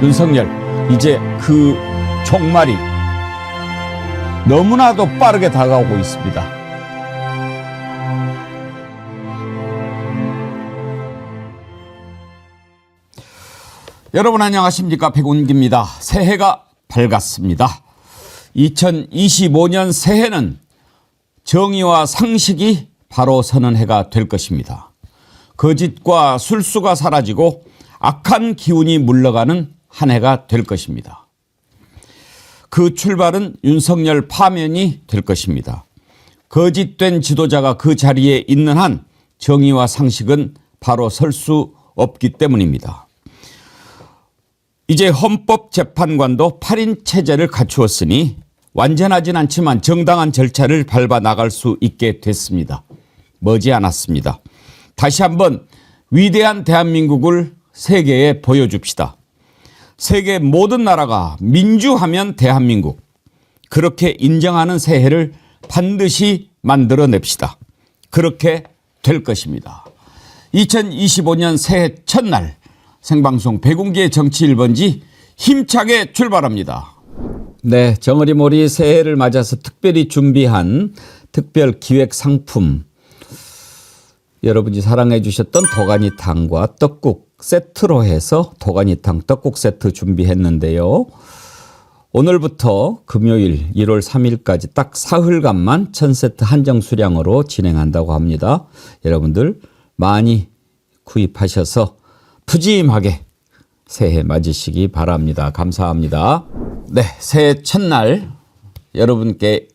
윤석열, 이제 그 종말이 너무나도 빠르게 다가오고 있습니다. 여러분 안녕하십니까? 백운기입니다. 새해가 밝았습니다. 2025년 새해는 정의와 상식이 바로 서는 해가 될 것입니다. 거짓과 술수가 사라지고 악한 기운이 물러가는 한 해가 될 것입니다. 그 출발은 윤석열 파면이 될 것입니다. 거짓된 지도자가 그 자리에 있는 한 정의와 상식은 바로 설 수 없기 때문입니다. 이제 헌법재판관도 8인 체제를 갖추었으니 완전하진 않지만 정당한 절차를 밟아 나갈 수 있게 됐습니다. 머지않았습니다. 다시 한번 위대한 대한민국을 세계에 보여줍시다. 세계 모든 나라가 민주하면 대한민국, 그렇게 인정하는 새해를 반드시 만들어냅시다. 그렇게 될 것입니다. 2025년 새해 첫날 생방송 백운기의 정치 1번지 힘차게 출발합니다. 네, 정어리몰이 새해를 맞아서 특별히 준비한 특별 기획 상품, 여러분이 사랑해 주셨던 도가니탕과 떡국 세트로 해서 도가니탕 떡국 세트 준비했는데요. 오늘부터 금요일 1월 3일까지 딱 사흘간만 1000세트 한정 수량으로 진행한다고 합니다. 여러분들 많이 구입하셔서 푸짐하게 새해 맞으시기 바랍니다. 감사합니다. 네, 새해 첫날 여러분께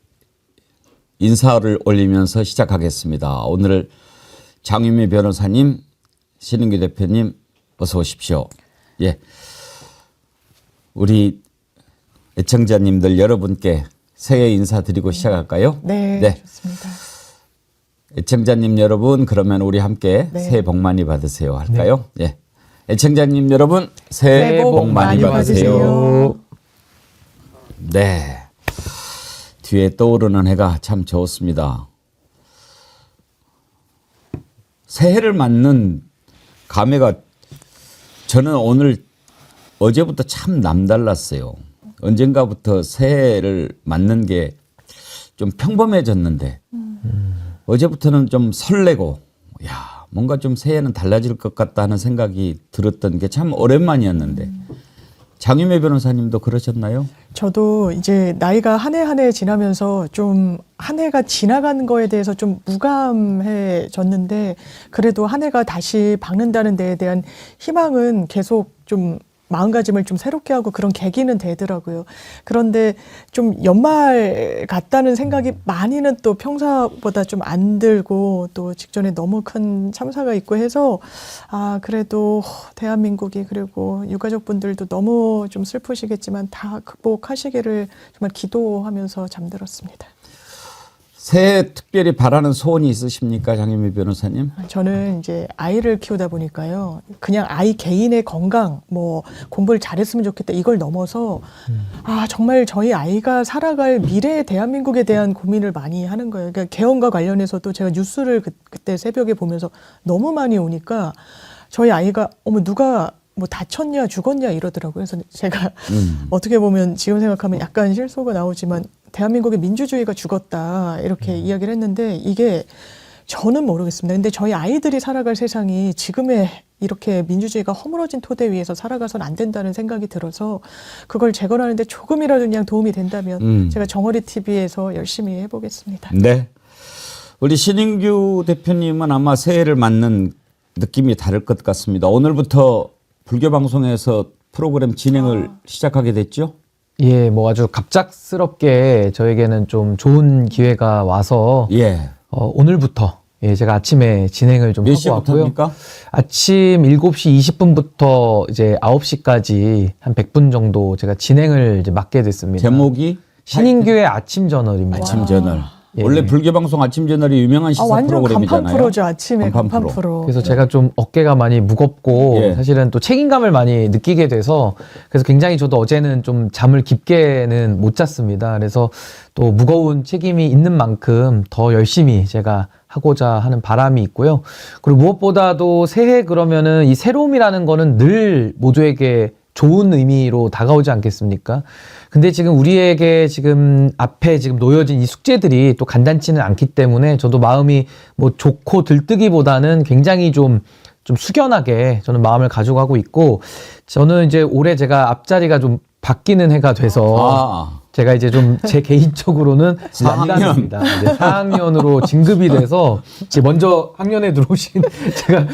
인사를 올리면서 시작하겠습니다. 오늘 장유미 변호사님, 신은규 대표님 어서 오십시오. 예, 우리 애청자님들 여러분께 새해 인사드리고 시작할까요? 네, 좋습니다. 애청자님 여러분, 그러면 우리 함께 새해 복 많이 받으세요 할까요? 네. 예. 애청자님 여러분, 새해 복 많이 받으세요. 네. 뒤에 떠오르는 해가 참 좋습니다. 새해를 맞는 감회가 저는 오늘 어제부터 참 남달랐어요. 언젠가부터 새해를 맞는 게 좀 평범해졌는데 어제부터는 좀 설레고, 야, 뭔가 좀 새해는 달라질 것 같다 하는 생각이 들었던 게 참 오랜만이었는데, 장유미 변호사님도 그러셨나요? 저도 이제 나이가 한 해 한 해 지나면서 좀 한 해가 지나가는 거에 대해서 좀 무감해졌는데, 그래도 한 해가 다시 박는다는 데에 대한 희망은 계속 좀 마음가짐을 좀 새롭게 하고 그런 계기는 되더라고요. 그런데 좀 연말 같다는 생각이 많이는 또 평소보다 좀 안 들고, 또 직전에 너무 큰 참사가 있고 해서 그래도 대한민국이, 그리고 유가족분들도 너무 좀 슬프시겠지만 다 극복하시기를 정말 기도하면서 잠들었습니다. 새해 특별히 바라는 소원이 있으십니까, 장유미 변호사님? 저는 이제 아이를 키우다 보니까요, 그냥 아이 개인의 건강, 뭐 공부를 잘했으면 좋겠다 이걸 넘어서 정말 저희 아이가 살아갈 미래 대한민국에 대한 고민을 많이 하는 거예요. 그러니까 개헌과 관련해서도 제가 뉴스를 그때 새벽에 보면서 너무 많이 오니까 저희 아이가 누가 뭐 다쳤냐 죽었냐 이러더라고요. 그래서 제가 어떻게 보면 지금 생각하면 약간 실소가 나오지만 대한민국의 민주주의가 죽었다 이렇게 이야기를 했는데, 이게 저는 모르겠습니다. 근데 저희 아이들이 살아갈 세상이 지금의 이렇게 민주주의가 허물어진 토대 위에서 살아가서는 안 된다는 생각이 들어서 그걸 재건하는데 조금이라도 그냥 도움이 된다면 제가 정어리 TV에서 열심히 해보겠습니다. 네. 우리 신인규 대표님은 아마 새해를 맞는 느낌이 다를 것 같습니다. 오늘부터 불교방송에서 프로그램 진행을 시작하게 됐죠? 예, 뭐 아주 갑작스럽게 저에게는 좀 좋은 기회가 와서 오늘부터 제가 아침에 진행을 좀 하고 왔고요. 시부터입니까? 아침 7시 20분부터 이제 9시까지 한 100분 정도 제가 진행을 이제 맡게 됐습니다. 제목이 신인규의 아침 저널입니다. 아침 저널. 원래 불교방송 아침 저널이 유명한 시사 완전 프로그램이잖아요. 간판 프로죠. 아침에 간판 프로. 그래서 제가 좀 어깨가 많이 무겁고 사실은 또 책임감을 많이 느끼게 돼서, 그래서 굉장히 저도 어제는 좀 잠을 깊게는 못 잤습니다. 그래서 또 무거운 책임이 있는 만큼 더 열심히 제가 하고자 하는 바람이 있고요. 그리고 무엇보다도 새해 그러면은 이 새로움이라는 거는 늘 모두에게 좋은 의미로 다가오지 않겠습니까? 근데 지금 우리에게 지금 앞에 지금 놓여진 이 숙제들이 또 간단치는 않기 때문에 저도 마음이 뭐 좋고 들뜨기보다는 굉장히 좀 숙연하게 저는 마음을 가지고 가고 있고, 저는 이제 올해 제가 앞자리가 좀 바뀌는 해가 돼서 제가 이제 좀 제 개인적으로는 4학년. 이제 4학년으로 진급이 돼서 이제 먼저 학년에 들어오신 제가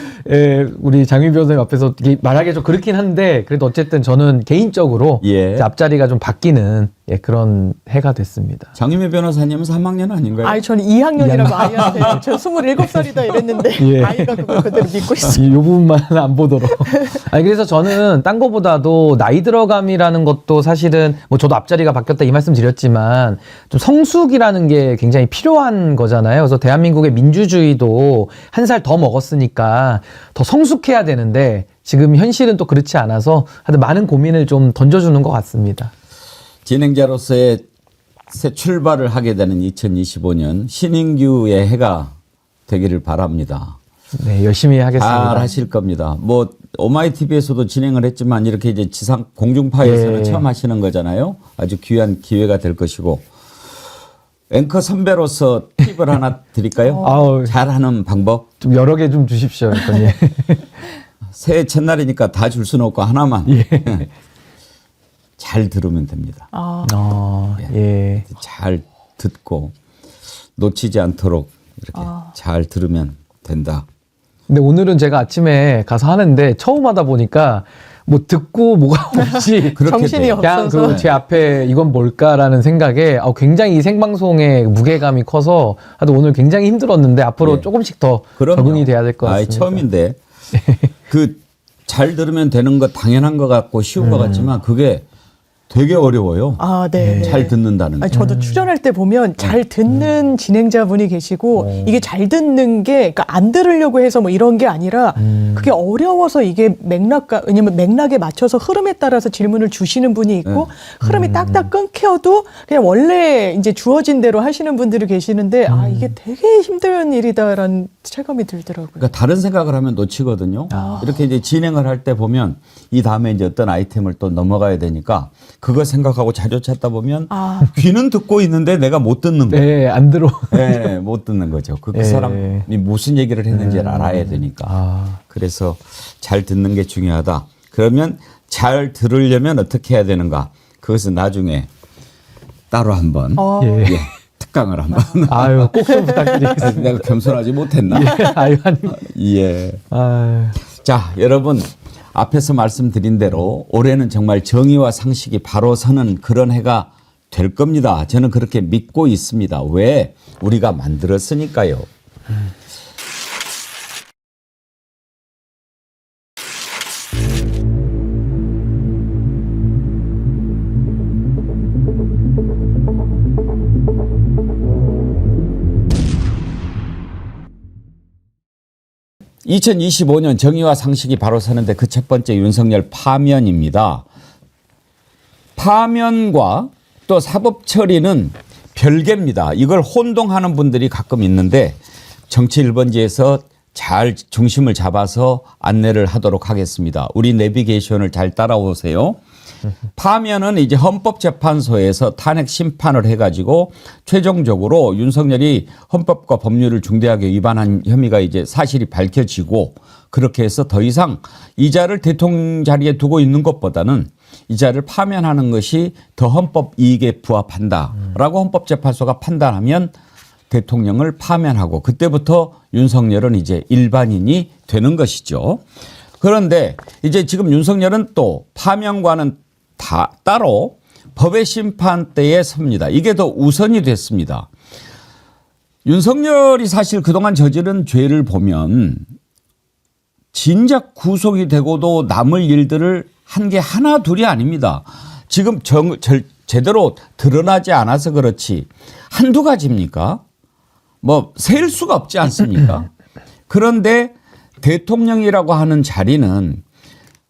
우리 장윤 변호사님 앞에서 말하기 좀 그렇긴 한데, 그래도 어쨌든 저는 개인적으로 예. 이제 앞자리가 좀 바뀌는 그런 해가 됐습니다. 장윤배 변호사님은 3학년 아닌가요? 아니, 저는 2학년이라고 아이한테 저 27살이다 이랬는데 예. 아이가 그걸 그대로 믿고 있어요. 이 부분만 안 보도록. 아니, 그래서 저는 딴 거보다도 나이 들어감이라는 것도 사실은 뭐 저도 앞자리가 바뀌었다 이 말씀 드렸지만 좀 성숙이라는 게 굉장히 필요한 거잖아요. 그래서 대한민국의 민주주의도 한 살 더 먹었으니까 더 성숙해야 되는데 지금 현실은 또 그렇지 않아서 하여튼 많은 고민을 좀 던져주는 것 같습니다. 진행자로서의 새 출발을 하게 되는 2025년 신인규의 해가 되기를 바랍니다. 네, 열심히 하겠습니다. 잘 하실 겁니다. 뭐 오마이TV에서도 진행을 했지만 이렇게 이제 지상 공중파에서는 예. 처음 하시는 거잖아요. 아주 귀한 기회가 될 것이고, 앵커 선배로서 팁을 하나 드릴까요? 아우. 잘하는 방법. 좀 여러 개 좀 주십시오. 예. 새해 첫날이니까 다 줄 수는 없고 하나만. 잘 들으면 됩니다. 예. 잘 듣고 놓치지 않도록 이렇게 잘 들으면 된다. 근데 오늘은 제가 아침에 가서 하는데 처음 하다 보니까 뭐 듣고 뭐가 없이 그렇게 정신이 돼요. 그냥 없어서. 그 제 앞에 이건 뭘까라는 생각에 굉장히 이 생방송의 무게감이 커서 하여튼 오늘 굉장히 힘들었는데 앞으로 예. 조금씩 더 그럼요. 적응이 돼야 될 것 같습니다. 처음인데 그 잘 들으면 되는 거 당연한 것 같고 쉬운 것 같지만 그게 되게 어려워요. 아, 네. 잘 듣는다는 거. 아니, 저도 출연할 때 보면 잘 듣는 진행자분이 계시고 이게 잘 듣는 게 그러니까 안 들으려고 해서 뭐 이런 게 아니라 그게 어려워서 이게 왜냐면 맥락에 맞춰서 흐름에 따라서 질문을 주시는 분이 있고 흐름이 딱딱 끊겨도 그냥 원래 이제 주어진 대로 하시는 분들이 계시는데 아, 이게 되게 힘든 일이다라는 체감이 들더라고요. 그러니까 다른 생각을 하면 놓치거든요. 이렇게 이제 진행을 할 때 보면 이 다음에 이제 어떤 아이템을 또 넘어가야 되니까 그거 생각하고 자료 찾다 보면 귀는 듣고 있는데 내가 못 듣는 거예요. 네, 안 들어. 네, 못 듣는 거죠. 그 사람이 무슨 얘기를 했는지를 알아야 되니까. 그래서 잘 듣는 게 중요하다. 그러면 잘 들으려면 어떻게 해야 되는가? 그것은 나중에 따로 한번 예. 특강을 한번. 아유, 꼭 좀 부탁드리겠습니다. 내가 겸손하지 못했나? 아유, 아니. 예. 아유. 자, 여러분 앞에서 말씀드린 대로 올해는 정말 정의와 상식이 바로 서는 그런 해가 될 겁니다. 저는 그렇게 믿고 있습니다. 왜? 우리가 만들었으니까요. (2025년) 정의와 상식이 바로 서는데 그 첫 번째 윤석열 파면입니다. 파면과 또 사법 처리는 별개입니다. 이걸 혼동하는 분들이 가끔 있는데 정치 1번지에서 잘 중심을 잡아서 안내를 하도록 하겠습니다. 우리 내비게이션을 잘 따라오세요. 파면은 이제 헌법재판소에서 탄핵 심판을 해가지고 최종적으로 윤석열이 헌법과 법률을 중대하게 위반한 혐의가 이제 사실이 밝혀지고 그렇게 해서 더 이상 이자를 대통령 자리에 두고 있는 것보다는 이자를 파면하는 것이 더 헌법 이익에 부합한다라고 헌법재판소가 판단하면 대통령을 파면하고 그때부터 윤석열은 이제 일반인이 되는 것이죠. 그런데 이제 지금 윤석열은 또 파면과는 따로 법의 심판대에 섭니다. 이게 더 우선이 됐습니다. 윤석열이 사실 그동안 저지른 죄를 보면 진작 구속이 되고도 남을 일들을 한 게 하나 둘이 아닙니다. 지금 제대로 드러나지 않아서 그렇지 한두 가지입니까? 뭐 셀 수가 없지 않습니까? 그런데 대통령이라고 하는 자리는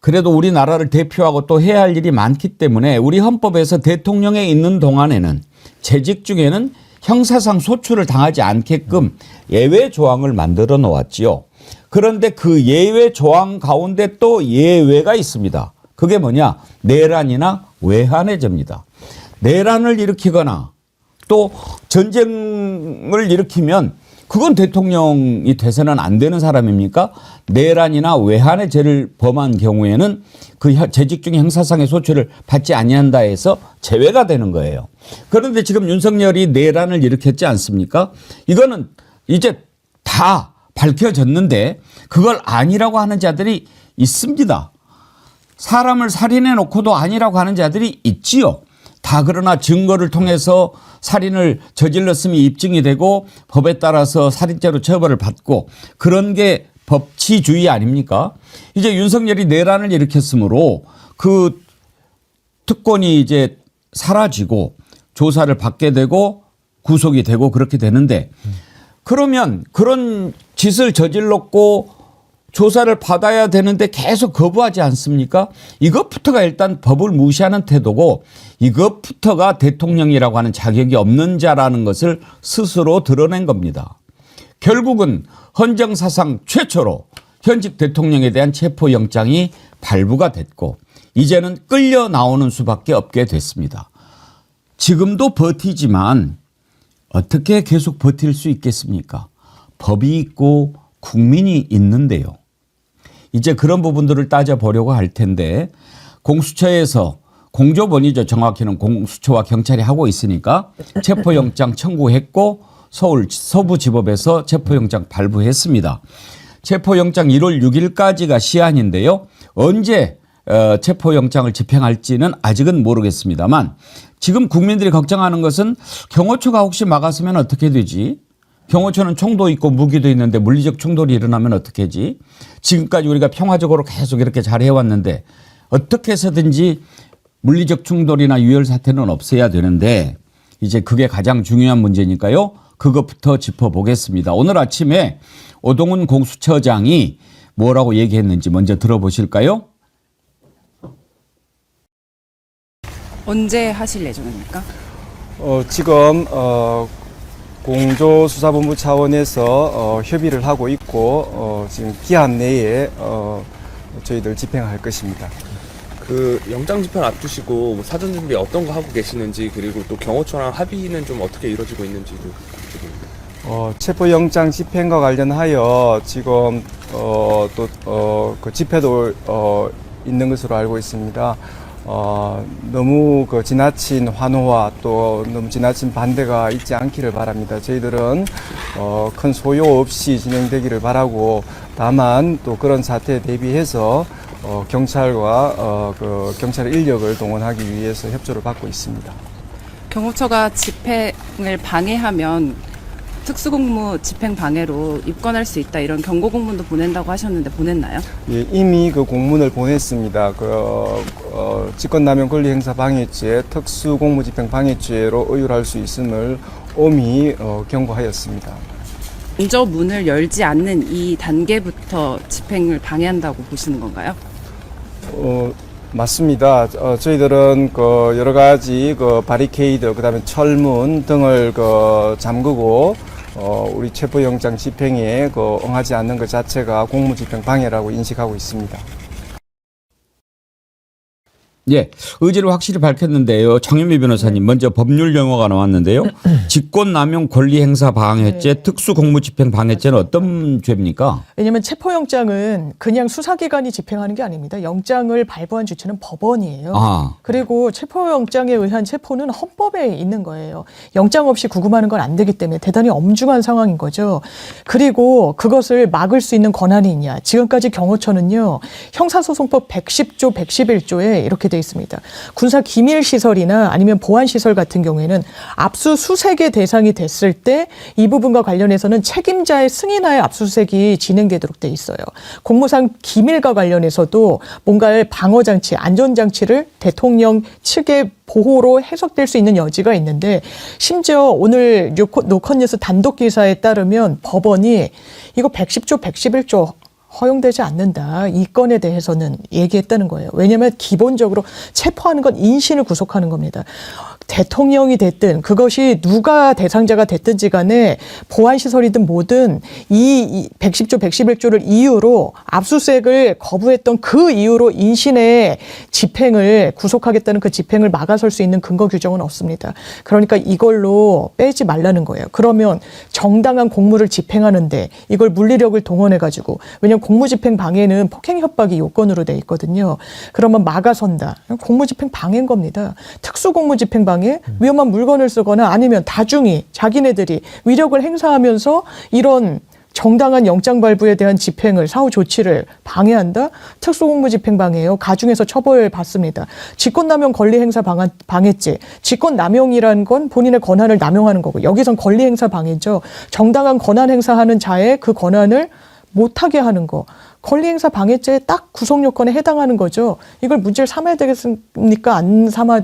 그래도 우리나라를 대표하고 또 해야 할 일이 많기 때문에 우리 헌법에서 대통령에 있는 동안에는 재직 중에는 형사상 소출을 당하지 않게끔 예외 조항을 만들어 놓았지요. 그런데 그 예외 조항 가운데 또 예외가 있습니다. 그게 뭐냐? 내란이나 외환의 죄입니다. 내란을 일으키거나 또 전쟁을 일으키면 그건 대통령이 돼서는 안 되는 사람입니까? 내란이나 외환의 죄를 범한 경우에는 그 재직 중에 형사상의 소추를 받지 아니한다 해서 제외가 되는 거예요. 그런데 지금 윤석열이 내란을 일으켰지 않습니까? 이거는 이제 다 밝혀졌는데 그걸 아니라고 하는 자들이 있습니다. 사람을 살인해 놓고도 아니라고 하는 자들이 있지요. 다 그러나 증거를 통해서 살인을 저질렀음이 입증이 되고 법에 따라서 살인죄로 처벌을 받고 그런 게 법치주의 아닙니까? 이제 윤석열이 내란을 일으켰으므로 그 특권이 이제 사라지고 조사를 받게 되고 구속이 되고 그렇게 되는데 그러면 그런 짓을 저질렀고 조사를 받아야 되는데 계속 거부하지 않습니까? 이것부터가 일단 법을 무시하는 태도고 이것부터가 대통령이라고 하는 자격이 없는 자라는 것을 스스로 드러낸 겁니다. 결국은 헌정사상 최초로 현직 대통령에 대한 체포영장이 발부가 됐고 이제는 끌려 나오는 수밖에 없게 됐습니다. 지금도 버티지만 어떻게 계속 버틸 수 있겠습니까? 법이 있고 국민이 있는데요. 이제 그런 부분들을 따져보려고 할 텐데 공수처에서 공조본이죠. 정확히는 공수처와 경찰이 하고 있으니까 체포영장 청구했고 서울 서부지법에서 체포영장 발부했습니다. 체포영장 1월 6일까지가 시한인데요. 언제 체포영장을 집행할지는 아직은 모르겠습니다만 지금 국민들이 걱정하는 것은 경호처가 혹시 막았으면 어떻게 되지? 경호처는 총도 있고 무기도 있는데 물리적 충돌이 일어나면 어떻게 하지? 지금까지 우리가 평화적으로 계속 이렇게 잘 해왔는데 어떻게 해서든지 물리적 충돌이나 유혈 사태는 없어야 되는데 이제 그게 가장 중요한 문제니까요. 그것부터 짚어보겠습니다. 오늘 아침에 오동훈 공수처장이 뭐라고 얘기했는지 먼저 들어보실까요? 언제 하실 예정입니까? 지금 공조수사본부 차원에서 협의를 하고 있고 지금 기한 내에 저희들 집행할 것입니다. 그 영장 집행 앞두시고 뭐 사전 준비 어떤 거 하고 계시는지 그리고 또 경호처랑 합의는 좀 어떻게 이루어지고 있는지도 부탁드립니다. 체포영장 집행과 관련하여 지금 그 집회도 있는 것으로 알고 있습니다. 너무 그 지나친 환호와 또 너무 지나친 반대가 있지 않기를 바랍니다. 저희들은 큰 소요 없이 진행되기를 바라고 다만 또 그런 사태에 대비해서 경찰과 그 경찰 인력을 동원하기 위해서 협조를 받고 있습니다. 경호처가 집행을 방해하면 특수공무 집행 방해로 입건할 수 있다 이런 경고 공문도 보낸다고 하셨는데 보냈나요? 예, 이미 그 공문을 보냈습니다. 직권남용 권리행사 방해죄, 특수공무집행 방해죄로 의율할 수 있음을 엄히 경고하였습니다. 먼저 문을 열지 않는 이 단계부터 집행을 방해한다고 보시는 건가요? 맞습니다. 저희들은 그 여러 가지 그 바리케이드, 그다음에 철문 등을 그 잠그고 우리 체포영장 집행에 그 응하지 않는 것 자체가 공무집행 방해라고 인식하고 있습니다. 예, 의지를 확실히 밝혔는데요. 정현미 변호사님 먼저 법률 용어가 나왔는데요. 직권남용 권리행사 방해죄, 네. 특수공무집행 방해죄는 어떤 죄입니까? 왜냐하면 체포영장은 그냥 수사기관이 집행하는 게 아닙니다. 영장을 발부한 주체는 법원이에요. 아. 그리고 체포영장에 의한 체포는 헌법에 있는 거예요. 영장 없이 구금하는 건 안 되기 때문에 대단히 엄중한 상황인 거죠. 그리고 그것을 막을 수 있는 권한이 있냐. 지금까지 경호처는요. 형사소송법 110조, 111조에 이렇게 돼 있습니다. 군사 기밀 시설이나 아니면 보안 시설 같은 경우에는 압수수색의 대상이 됐을 때 이 부분과 관련해서는 책임자의 승인하에 압수수색이 진행되도록 돼 있어요. 공무상 기밀과 관련해서도 뭔가를 방어 장치, 안전 장치를 대통령 측의 보호로 해석될 수 있는 여지가 있는데 심지어 오늘 노컷뉴스 단독 기사에 따르면 법원이 이거 110조, 111조 허용되지 않는다. 이 건에 대해서는 얘기했다는 거예요. 왜냐하면 기본적으로 체포하는 건 인신을 구속하는 겁니다. 대통령이 됐든 그것이 누가 대상자가 됐든지 간에 보안시설이든 뭐든 이 110조, 111조를 이유로 압수수색을 거부했던 그 이유로 인신의 집행을 구속하겠다는 그 집행을 막아설 수 있는 근거 규정은 없습니다. 그러니까 이걸로 빼지 말라는 거예요. 그러면 정당한 공무를 집행하는데 이걸 물리력을 동원해가지고 왜냐하면 공무집행 방해는 폭행 협박이 요건으로 돼 있거든요. 그러면 막아선다. 공무집행 방해인 겁니다. 특수공무집행 방해, 위험한 물건을 쓰거나 아니면 다중이 자기네들이 위력을 행사하면서 이런 정당한 영장 발부에 대한 집행을 사후 조치를 방해한다? 특수공무집행 방해예요. 가중해서 처벌 받습니다. 직권남용 권리행사 방해죄. 직권남용이라는 건 본인의 권한을 남용하는 거고 여기선 권리행사 방해죠. 정당한 권한 행사하는 자의 그 권한을 못하게 하는 거. 권리행사 방해죄에 딱 구속 요건에 해당하는 거죠. 이걸 문제를 삼아야 되겠습니까? 안 삼아야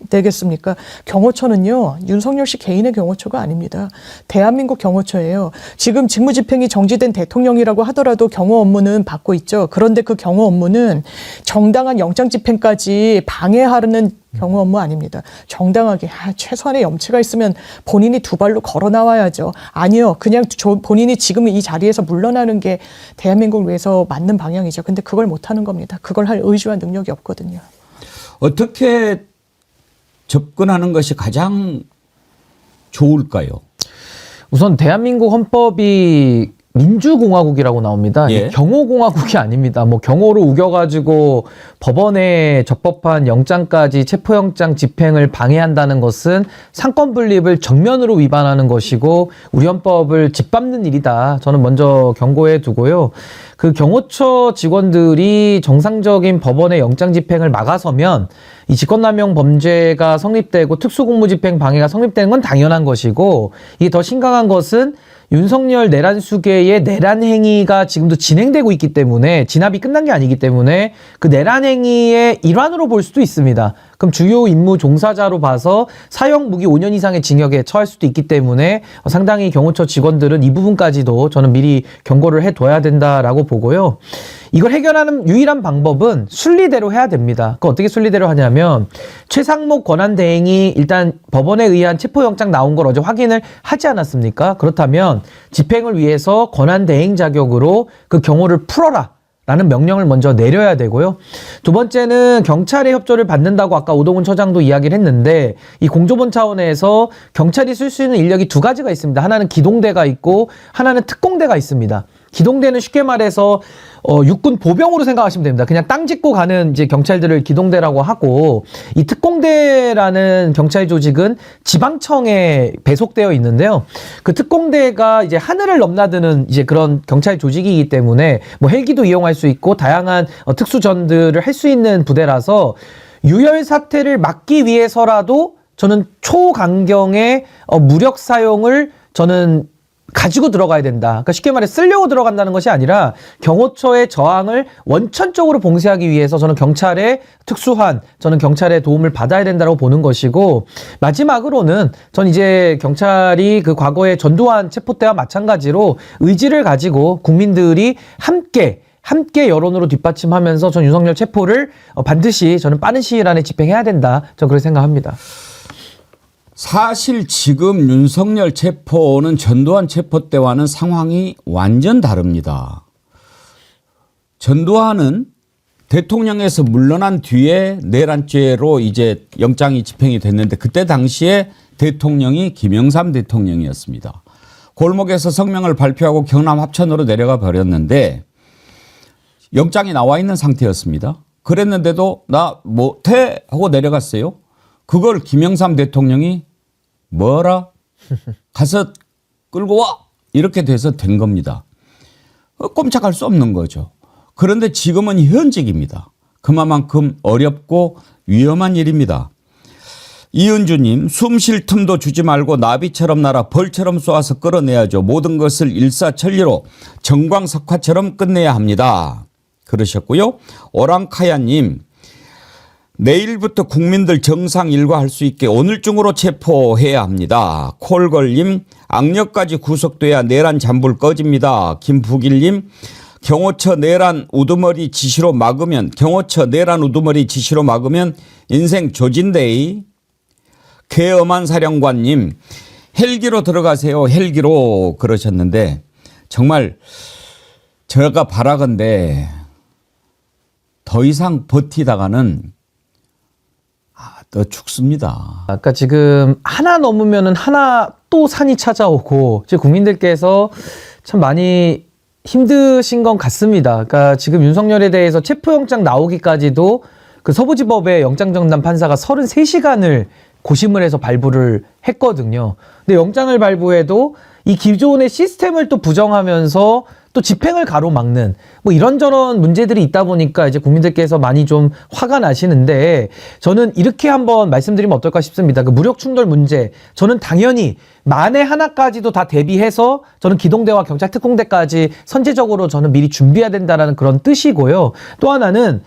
되겠습니까? 경호처는요. 윤석열 씨 개인의 경호처가 아닙니다. 대한민국 경호처예요. 지금 직무집행이 정지된 대통령이라고 하더라도 경호 업무는 받고 있죠. 그런데 그 경호 업무는 정당한 영장집행까지 방해하는 경호 업무 아닙니다. 정당하게 최소한의 염치가 있으면 본인이 두 발로 걸어 나와야죠. 아니요. 그냥 본인이 지금 이 자리에서 물러나는 게 대한민국을 위해서 맞는 방향이죠. 근데 그걸 못하는 겁니다. 그걸 할 의지와 능력이 없거든요. 어떻게 접근하는 것이 가장 좋을까요? 우선 대한민국 헌법이 민주공화국이라고 나옵니다. 예. 경호공화국이 아닙니다. 뭐 경호로 우겨가지고 법원에 적법한 영장까지 체포영장 집행을 방해한다는 것은 상권 분립을 정면으로 위반하는 것이고 우리 헌법을 짓밟는 일이다. 저는 먼저 경고해 두고요. 그 경호처 직원들이 정상적인 법원의 영장 집행을 막아서면 이 직권남용 범죄가 성립되고 특수공무집행 방해가 성립되는 건 당연한 것이고 이게 더 심각한 것은 윤석열 내란 수계의 내란 행위가 지금도 진행되고 있기 때문에 진압이 끝난 게 아니기 때문에 그 내란 행위의 일환으로 볼 수도 있습니다. 그럼 주요 임무 종사자로 봐서 사형 무기 5년 이상의 징역에 처할 수도 있기 때문에 상당히 경호처 직원들은 이 부분까지도 저는 미리 경고를 해둬야 된다라고 보고요. 이걸 해결하는 유일한 방법은 순리대로 해야 됩니다. 그 어떻게 순리대로 하냐면 최상목 권한대행이 일단 법원에 의한 체포영장 나온 걸 어제 확인을 하지 않았습니까? 그렇다면 집행을 위해서 권한대행 자격으로 그 경호를 풀어라 라는 명령을 먼저 내려야 되고요. 두 번째는 경찰의 협조를 받는다고 아까 오동훈 처장도 이야기를 했는데 이 공조본 차원에서 경찰이 쓸 수 있는 인력이 두 가지가 있습니다. 하나는 기동대가 있고 하나는 특공대가 있습니다. 기동대는 쉽게 말해서 육군 보병으로 생각하시면 됩니다. 그냥 땅 짚고 가는 이제 경찰들을 기동대라고 하고 이 특공대라는 경찰 조직은 지방청에 배속되어 있는데요. 그 특공대가 이제 하늘을 넘나드는 이제 그런 경찰 조직이기 때문에 뭐 헬기도 이용할 수 있고 다양한 특수전들을 할 수 있는 부대라서 유혈 사태를 막기 위해서라도 저는 초강경의 무력 사용을 저는 가지고 들어가야 된다. 그러니까 쉽게 말해 쓰려고 들어간다는 것이 아니라 경호처의 저항을 원천적으로 봉쇄하기 위해서 저는 경찰의 특수한 저는 경찰의 도움을 받아야 된다고 보는 것이고 마지막으로는 전 이제 경찰이 그 과거에 전두환 체포 때와 마찬가지로 의지를 가지고 국민들이 함께 여론으로 뒷받침하면서 전 윤석열 체포를 반드시 저는 빠른 시일 안에 집행해야 된다. 저는 그렇게 생각합니다. 사실 지금 윤석열 체포는 전두환 체포 때와는 상황이 완전 다릅니다. 전두환은 대통령에서 물러난 뒤에 내란죄로 이제 영장이 집행이 됐는데 그때 당시에 대통령이 김영삼 대통령이었습니다. 골목에서 성명을 발표하고 경남 합천으로 내려가 버렸는데 영장이 나와 있는 상태였습니다. 그랬는데도 나 못해 하고 내려갔어요. 그걸 김영삼 대통령이 뭐라? 가서 끌고 와! 이렇게 돼서 된 겁니다. 꼼짝할 수 없는 거죠. 그런데 지금은 현직입니다. 그만큼 어렵고 위험한 일입니다. 이은주님, 숨 쉴 틈도 주지 말고 나비처럼 날아 벌처럼 쏘아서 끌어내야죠. 모든 것을 일사천리로 정광석화처럼 끝내야 합니다. 그러셨고요. 오랑카야님, 내일부터 국민들 정상 일과할 수 있게 오늘 중으로 체포해야 합니다. 콜걸님, 악력까지 구속돼야 내란 잔불 꺼집니다. 김북일님, 경호처 내란 우두머리 지시로 막으면 인생 조진데이. 개엄한 사령관님, 헬기로 들어가세요. 헬기로 그러셨는데 정말 제가 바라건대 더 이상 버티다가는 더 죽습니다. 아까 지금 하나 넘으면은 하나 또 산이 찾아오고 이제 국민들께서 참 많이 힘드신 건 같습니다. 그러니까 지금 윤석열에 대해서 체포영장 나오기까지도 그 서부지법의 영장정단 판사가 33시간을 고심을 해서 발부를 했거든요. 근데 영장을 발부해도 이 기존의 시스템을 또 부정하면서 또 집행을 가로막는 뭐 이런저런 문제들이 있다 보니까 이제 국민들께서 많이 좀 화가 나시는데 저는 이렇게 한번 말씀드리면 어떨까 싶습니다. 그 무력 충돌 문제 저는 당연히 만에 하나까지도 다 대비해서 저는 기동대와 경찰특공대까지 선제적으로 저는 미리 준비해야 된다라는 그런 뜻이고요. 또 하나는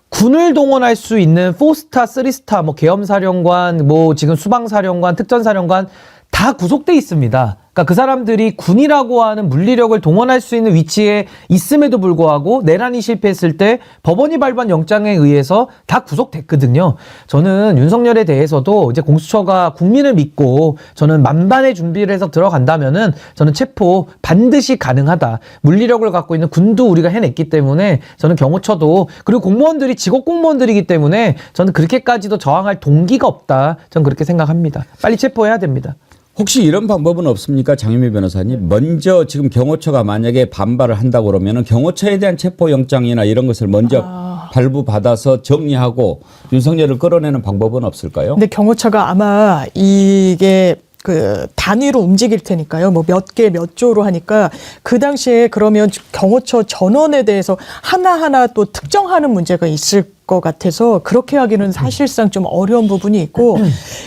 군을 동원할 수 있는 4스타, 3스타, 뭐 계엄사령관, 뭐 지금 수방사령관, 특전사령관 다 구속돼 있습니다. 그러니까 그 사람들이 군이라고 하는 물리력을 동원할 수 있는 위치에 있음에도 불구하고 내란이 실패했을 때 법원이 발부한 영장에 의해서 다 구속됐거든요. 저는 윤석열에 대해서도 이제 공수처가 국민을 믿고 저는 만반의 준비를 해서 들어간다면은 저는 체포 반드시 가능하다. 물리력을 갖고 있는 군도 우리가 해냈기 때문에 저는 경호처도 그리고 공무원들이 직업 공무원들이기 때문에 저는 그렇게까지도 저항할 동기가 없다. 저는 그렇게 생각합니다. 빨리 체포해야 됩니다. 혹시 이런 방법은 없습니까? 장유미 변호사님. 먼저 지금 경호처가 만약에 반발을 한다고 그러면은 경호처에 대한 체포영장이나 이런 것을 먼저 발부받아서 정리하고 윤석열을 끌어내는 방법은 없을까요? 근데 경호처가 아마 이게 그 단위로 움직일 테니까요. 뭐 몇 개 몇 조로 하니까 그 당시에 그러면 경호처 전원에 대해서 하나하나 또 특정하는 문제가 있을 것 같아서 그렇게 하기는 사실상 좀 어려운 부분이 있고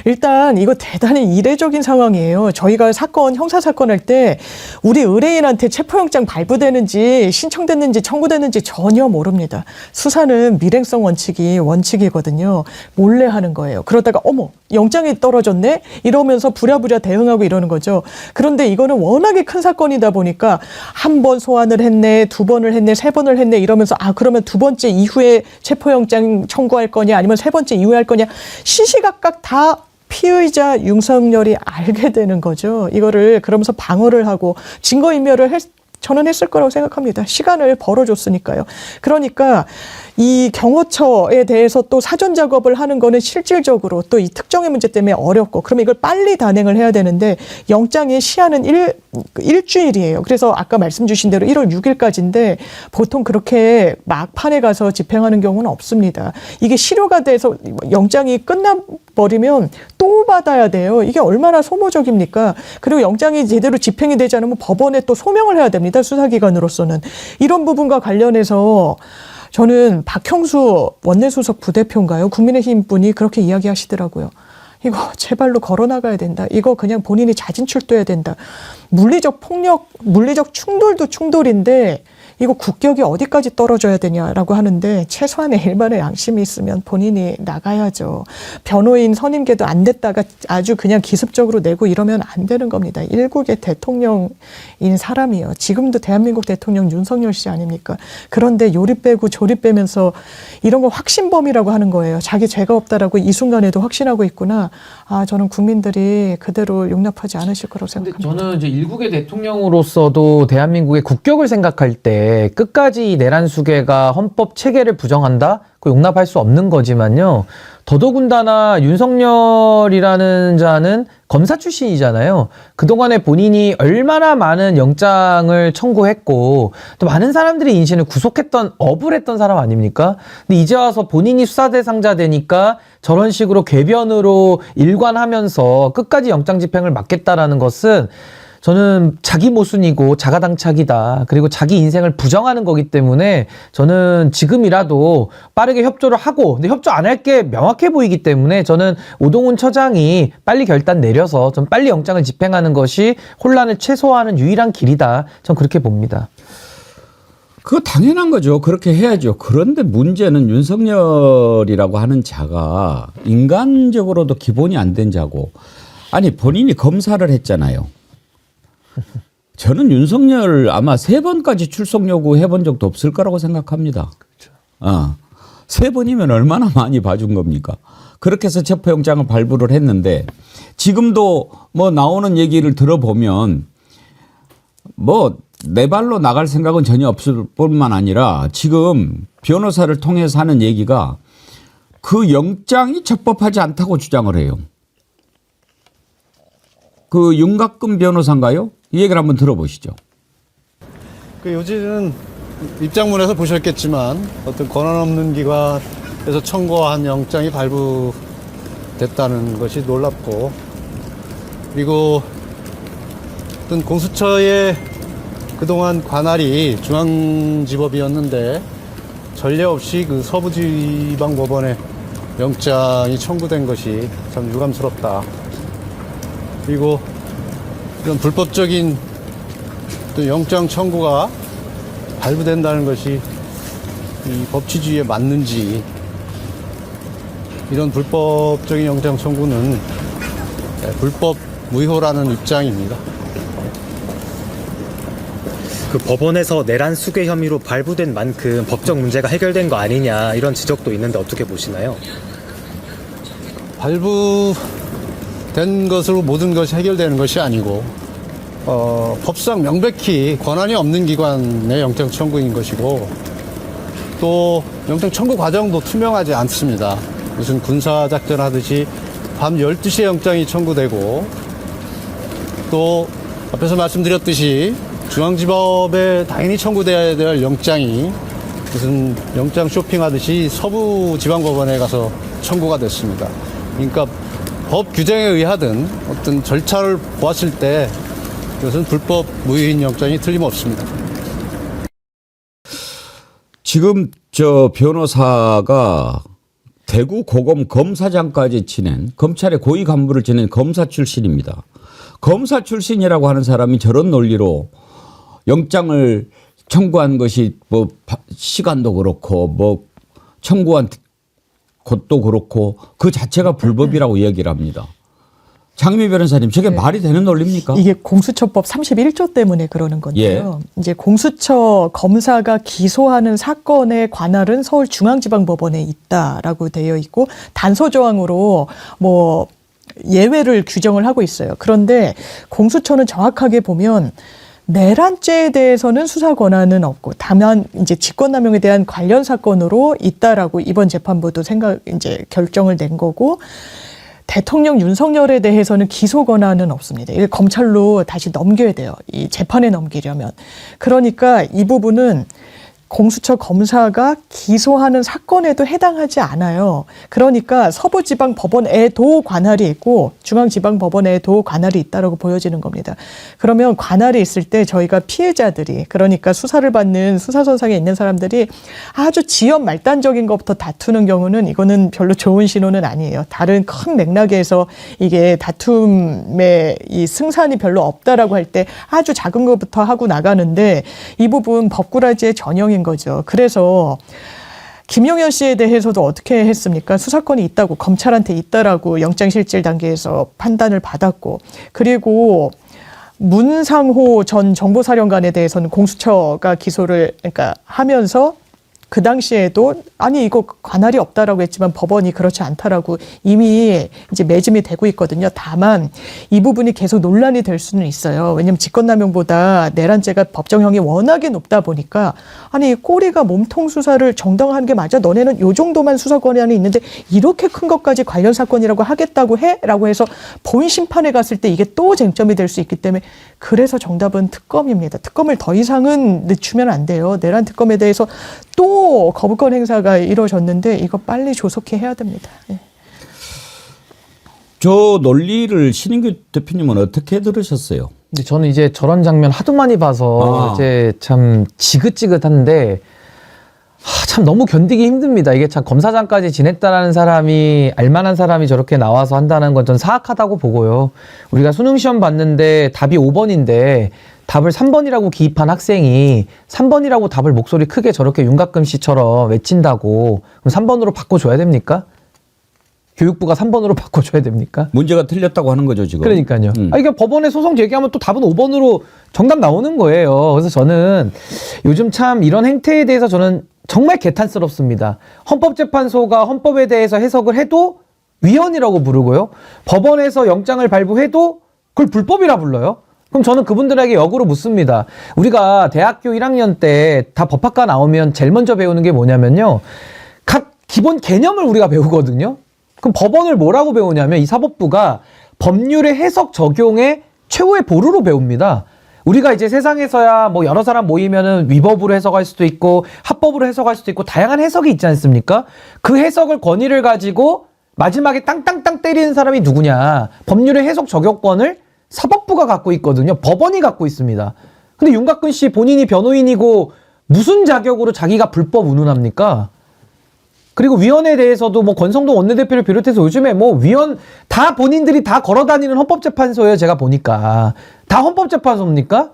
일단 이거 대단히 이례적인 상황이에요. 저희가 형사 사건 할 때 우리 의뢰인한테 체포영장 발부되는지 신청됐는지 청구됐는지 전혀 모릅니다. 수사는 밀행성 원칙이거든요. 몰래 하는 거예요. 그러다가 어머 영장이 떨어졌네 이러면서 부랴부랴 대응하고 이러는 거죠. 그런데 이거는 워낙에 큰 사건이다 보니까 한 번 소환을 했네, 두 번을 했네, 세 번을 했네 이러면서 그러면 두 번째 이후에 체포영장 청구할 거냐 아니면 세 번째 이후에 할 거냐 시시각각 다 피의자 윤석열이 알게 되는 거죠. 이거를 그러면서 방어를 하고 증거인멸을 저는 했을 거라고 생각합니다. 시간을 벌어줬으니까요. 그러니까 이 경호처에 대해서 또 사전 작업을 하는 거는 실질적으로 또 이 특정의 문제 때문에 어렵고 그러면 이걸 빨리 단행을 해야 되는데 영장의 시한은 일주일이에요. 그래서 아까 말씀 주신 대로 1월 6일까지인데 보통 그렇게 막판에 가서 집행하는 경우는 없습니다. 이게 실효가 돼서 영장이 끝나버리면 또 받아야 돼요. 이게 얼마나 소모적입니까? 그리고 영장이 제대로 집행이 되지 않으면 법원에 또 소명을 해야 됩니다. 수사기관으로서는. 이런 부분과 관련해서 저는 박형수 원내수석 부대표인가요? 국민의힘 분이 그렇게 이야기하시더라고요. 이거 제발로 걸어나가야 된다. 이거 그냥 본인이 자진 출두해야 된다. 물리적 폭력, 물리적 충돌도 충돌인데 이거 국격이 어디까지 떨어져야 되냐라고 하는데 최소한의 일반의 양심이 있으면 본인이 나가야죠. 변호인 선임계도 안 됐다가 아주 그냥 기습적으로 내고 이러면 안 되는 겁니다. 일국의 대통령인 사람이요. 지금도 대한민국 대통령 윤석열 씨 아닙니까? 그런데 요리 빼고 조리 빼면서 이런 거 확신범이라고 하는 거예요. 자기 죄가 없다라고 이 순간에도 확신하고 있구나. 저는 국민들이 그대로 용납하지 않으실 거라고 생각합니다. 저는 이제 일국의 대통령으로서도 대한민국의 국격을 생각할 때 끝까지 내란 수괴가 헌법 체계를 부정한다? 그 용납할 수 없는 거지만요. 더더군다나 윤석열이라는 자는 검사 출신이잖아요. 그동안에 본인이 얼마나 많은 영장을 청구했고 또 많은 사람들이 인신을 구속했던 업을 했던 사람 아닙니까? 근데 이제 와서 본인이 수사 대상자 되니까 저런 식으로 궤변으로 일관하면서 끝까지 영장 집행을 막겠다라는 것은 저는 자기 모순이고 자가당착이다. 그리고 자기 인생을 부정하는 거기 때문에 저는 지금이라도 빠르게 협조를 하고 근데 협조 안 할 게 명확해 보이기 때문에 저는 오동훈 처장이 빨리 결단 내려서 좀 빨리 영장을 집행하는 것이 혼란을 최소화하는 유일한 길이다. 전 그렇게 봅니다. 그거 당연한 거죠. 그렇게 해야죠. 그런데 문제는 윤석열이라고 하는 자가 인간적으로도 기본이 안 된 자고 아니 본인이 검사를 했잖아요. 저는 윤석열 아마 3번까지 출석 요구 해본 적도 없을 거라고 생각합니다. 그렇죠. 3번이면 얼마나 많이 봐준 겁니까? 그렇게 해서 체포영장을 발부를 했는데 지금도 뭐 나오는 얘기를 들어보면 뭐 내 발로 나갈 생각은 전혀 없을 뿐만 아니라 지금 변호사를 통해서 하는 얘기가 그 영장이 적법하지 않다고 주장을 해요. 그 윤곽근 변호사인가요? 이 얘기를 한번 들어보시죠. 그 요지는 입장문에서 보셨겠지만 어떤 권한 없는 기관에서 청구한 영장이 발부됐다는 것이 놀랍고, 그리고 어떤 공수처의 그동안 관할이 중앙지법이었는데 전례 없이 그 서부지방법원에 영장이 청구된 것이 참 유감스럽다. 그리고 이런 불법적인 또 영장 청구가 발부된다는 것이 이 법치주의에 맞는지, 이런 불법적인 영장 청구는 불법 무효라는 입장입니다. 그 법원에서 내란 수괴 혐의로 발부된 만큼 법적 문제가 해결된 거 아니냐 이런 지적도 있는데 어떻게 보시나요? 발부된 것으로 모든 것이 해결되는 것이 아니고 법상 명백히 권한이 없는 기관의 영장 청구인 것이고, 또 영장 청구 과정도 투명하지 않습니다. 무슨 군사작전 하듯이 밤 12시에 영장이 청구되고, 또 앞에서 말씀드렸듯이 중앙지법에 당연히 청구돼야 될 영장이 무슨 영장 쇼핑하듯이 서부지방법원에 가서 청구가 됐습니다. 그러니까 법 규정에 의하든 어떤 절차를 보았을 때 이것은 불법 무효인 영장이 틀림없습니다. 지금 저 변호사가 대구 고검 검사장까지 지낸, 검찰의 고위 간부를 지낸 검사 출신입니다. 검사 출신이라고 하는 사람이 저런 논리로 영장을 청구한 것이 뭐 시간도 그렇고 뭐 청구한 것도 그렇고 그 자체가 불법이라고 이야기를 합니다. 장미 변호사님, 저게 말이 되는 논리입니까? 이게 공수처법 31조 때문에 그러는 건데요. 이제 공수처 검사가 기소하는 사건의 관할은 서울중앙지방법원에 있다라고 되어 있고, 단서 조항으로 뭐 예외를 규정을 하고 있어요. 그런데 공수처는 정확하게 보면 내란죄에 대해서는 수사 권한은 없고, 다만 이제 직권남용에 대한 관련 사건으로 있다라고 이번 재판부도 이제 결정을 낸 거고, 대통령 윤석열에 대해서는 기소 권한은 없습니다. 이게 검찰로 다시 넘겨야 돼요. 이 재판에 넘기려면. 그러니까 이 부분은 공수처 검사가 기소하는 사건에도 해당하지 않아요. 그러니까 서부지방법원에도 관할이 있고 중앙지방법원에도 관할이 있다라고 보여지는 겁니다. 그러면 관할이 있을 때 저희가 피해자들이, 그러니까 수사를 받는 수사선상에 있는 사람들이 아주 지연 말단적인 것부터 다투는 경우는 이거는 별로 좋은 신호는 아니에요. 다른 큰 맥락에서 이게 다툼의 이 승산이 별로 없다라고 할 때 아주 작은 것부터 하고 나가는데, 이 부분 법꾸라지의 전형인 거죠. 그래서 김용현 씨에 대해서도 어떻게 했습니까? 수사권이 있다고, 검찰한테 있다라고 영장실질 단계에서 판단을 받았고, 그리고 문상호 전 정보사령관에 대해서는 공수처가 기소를 하면서 그 당시에도 아니 이거 관할이 없다라고 했지만 법원이 그렇지 않다라고 이미 이제 매짐이 되고 있거든요. 다만 이 부분이 계속 논란이 될 수는 있어요. 왜냐하면 직권남용보다 내란죄가 법정형이 워낙에 높다 보니까, 아니 꼬리가 몸통 수사를 정당한 게 맞아? 너네는 요 정도만 수사 권한이 있는데 이렇게 큰 것까지 관련 사건이라고 하겠다고 해? 라고 해서 본 심판에 갔을 때 이게 또 쟁점이 될 수 있기 때문에, 그래서 정답은 특검입니다. 특검을 더 이상은 늦추면 안 돼요. 내란 특검에 대해서 또 거부권 행사가 이루어졌는데 이거 빨리 조속히 해야 됩니다. 예. 저 논리를 신인규 대표님은 어떻게 들으셨어요? 근데 저는 이제 저런 장면 하도 많이 봐서 이제 참 지긋지긋한데, 참 너무 견디기 힘듭니다. 이게 참 검사장까지 지냈다라는 사람이, 알만한 사람이 저렇게 나와서 한다는 건 전 사악하다고 보고요. 우리가 수능시험 봤는데 답이 5번인데 답을 3번이라고 기입한 학생이 3번이라고 답을 목소리 크게 저렇게 윤곽근 씨처럼 외친다고, 그럼 3번으로 바꿔줘야 됩니까? 교육부가 3번으로 바꿔줘야 됩니까? 문제가 틀렸다고 하는 거죠, 지금. 그러니까요. 이게 법원에 소송 제기하면 또 답은 5번으로 정답 나오는 거예요. 그래서 저는 요즘 참 이런 행태에 대해서 저는 정말 개탄스럽습니다. 헌법재판소가 헌법에 대해서 해석을 해도 위헌이라고 부르고요. 법원에서 영장을 발부해도 그걸 불법이라 불러요. 그럼 저는 그분들에게 역으로 묻습니다. 우리가 대학교 1학년 때 다 법학과 나오면 제일 먼저 배우는 게 뭐냐면요. 각 기본 개념을 우리가 배우거든요. 그럼 법원을 뭐라고 배우냐면 이 사법부가 법률의 해석 적용의 최후의 보루로 배웁니다. 우리가 이제 세상에서야 뭐 여러 사람 모이면은 위법으로 해석할 수도 있고 합법으로 해석할 수도 있고 다양한 해석이 있지 않습니까? 그 해석을 권위를 가지고 마지막에 땅땅땅 때리는 사람이 누구냐? 법률의 해석 적용권을 사법부가 갖고 있거든요. 법원이 갖고 있습니다. 근데 윤곽근 씨 본인이 변호인이고 무슨 자격으로 자기가 불법 운운합니까? 그리고 위원에 대해서도 뭐 권성동 원내대표를 비롯해서 요즘에 뭐 위원 다 본인들이 다 걸어다니는 헌법재판소예요. 제가 보니까 다 헌법재판소입니까?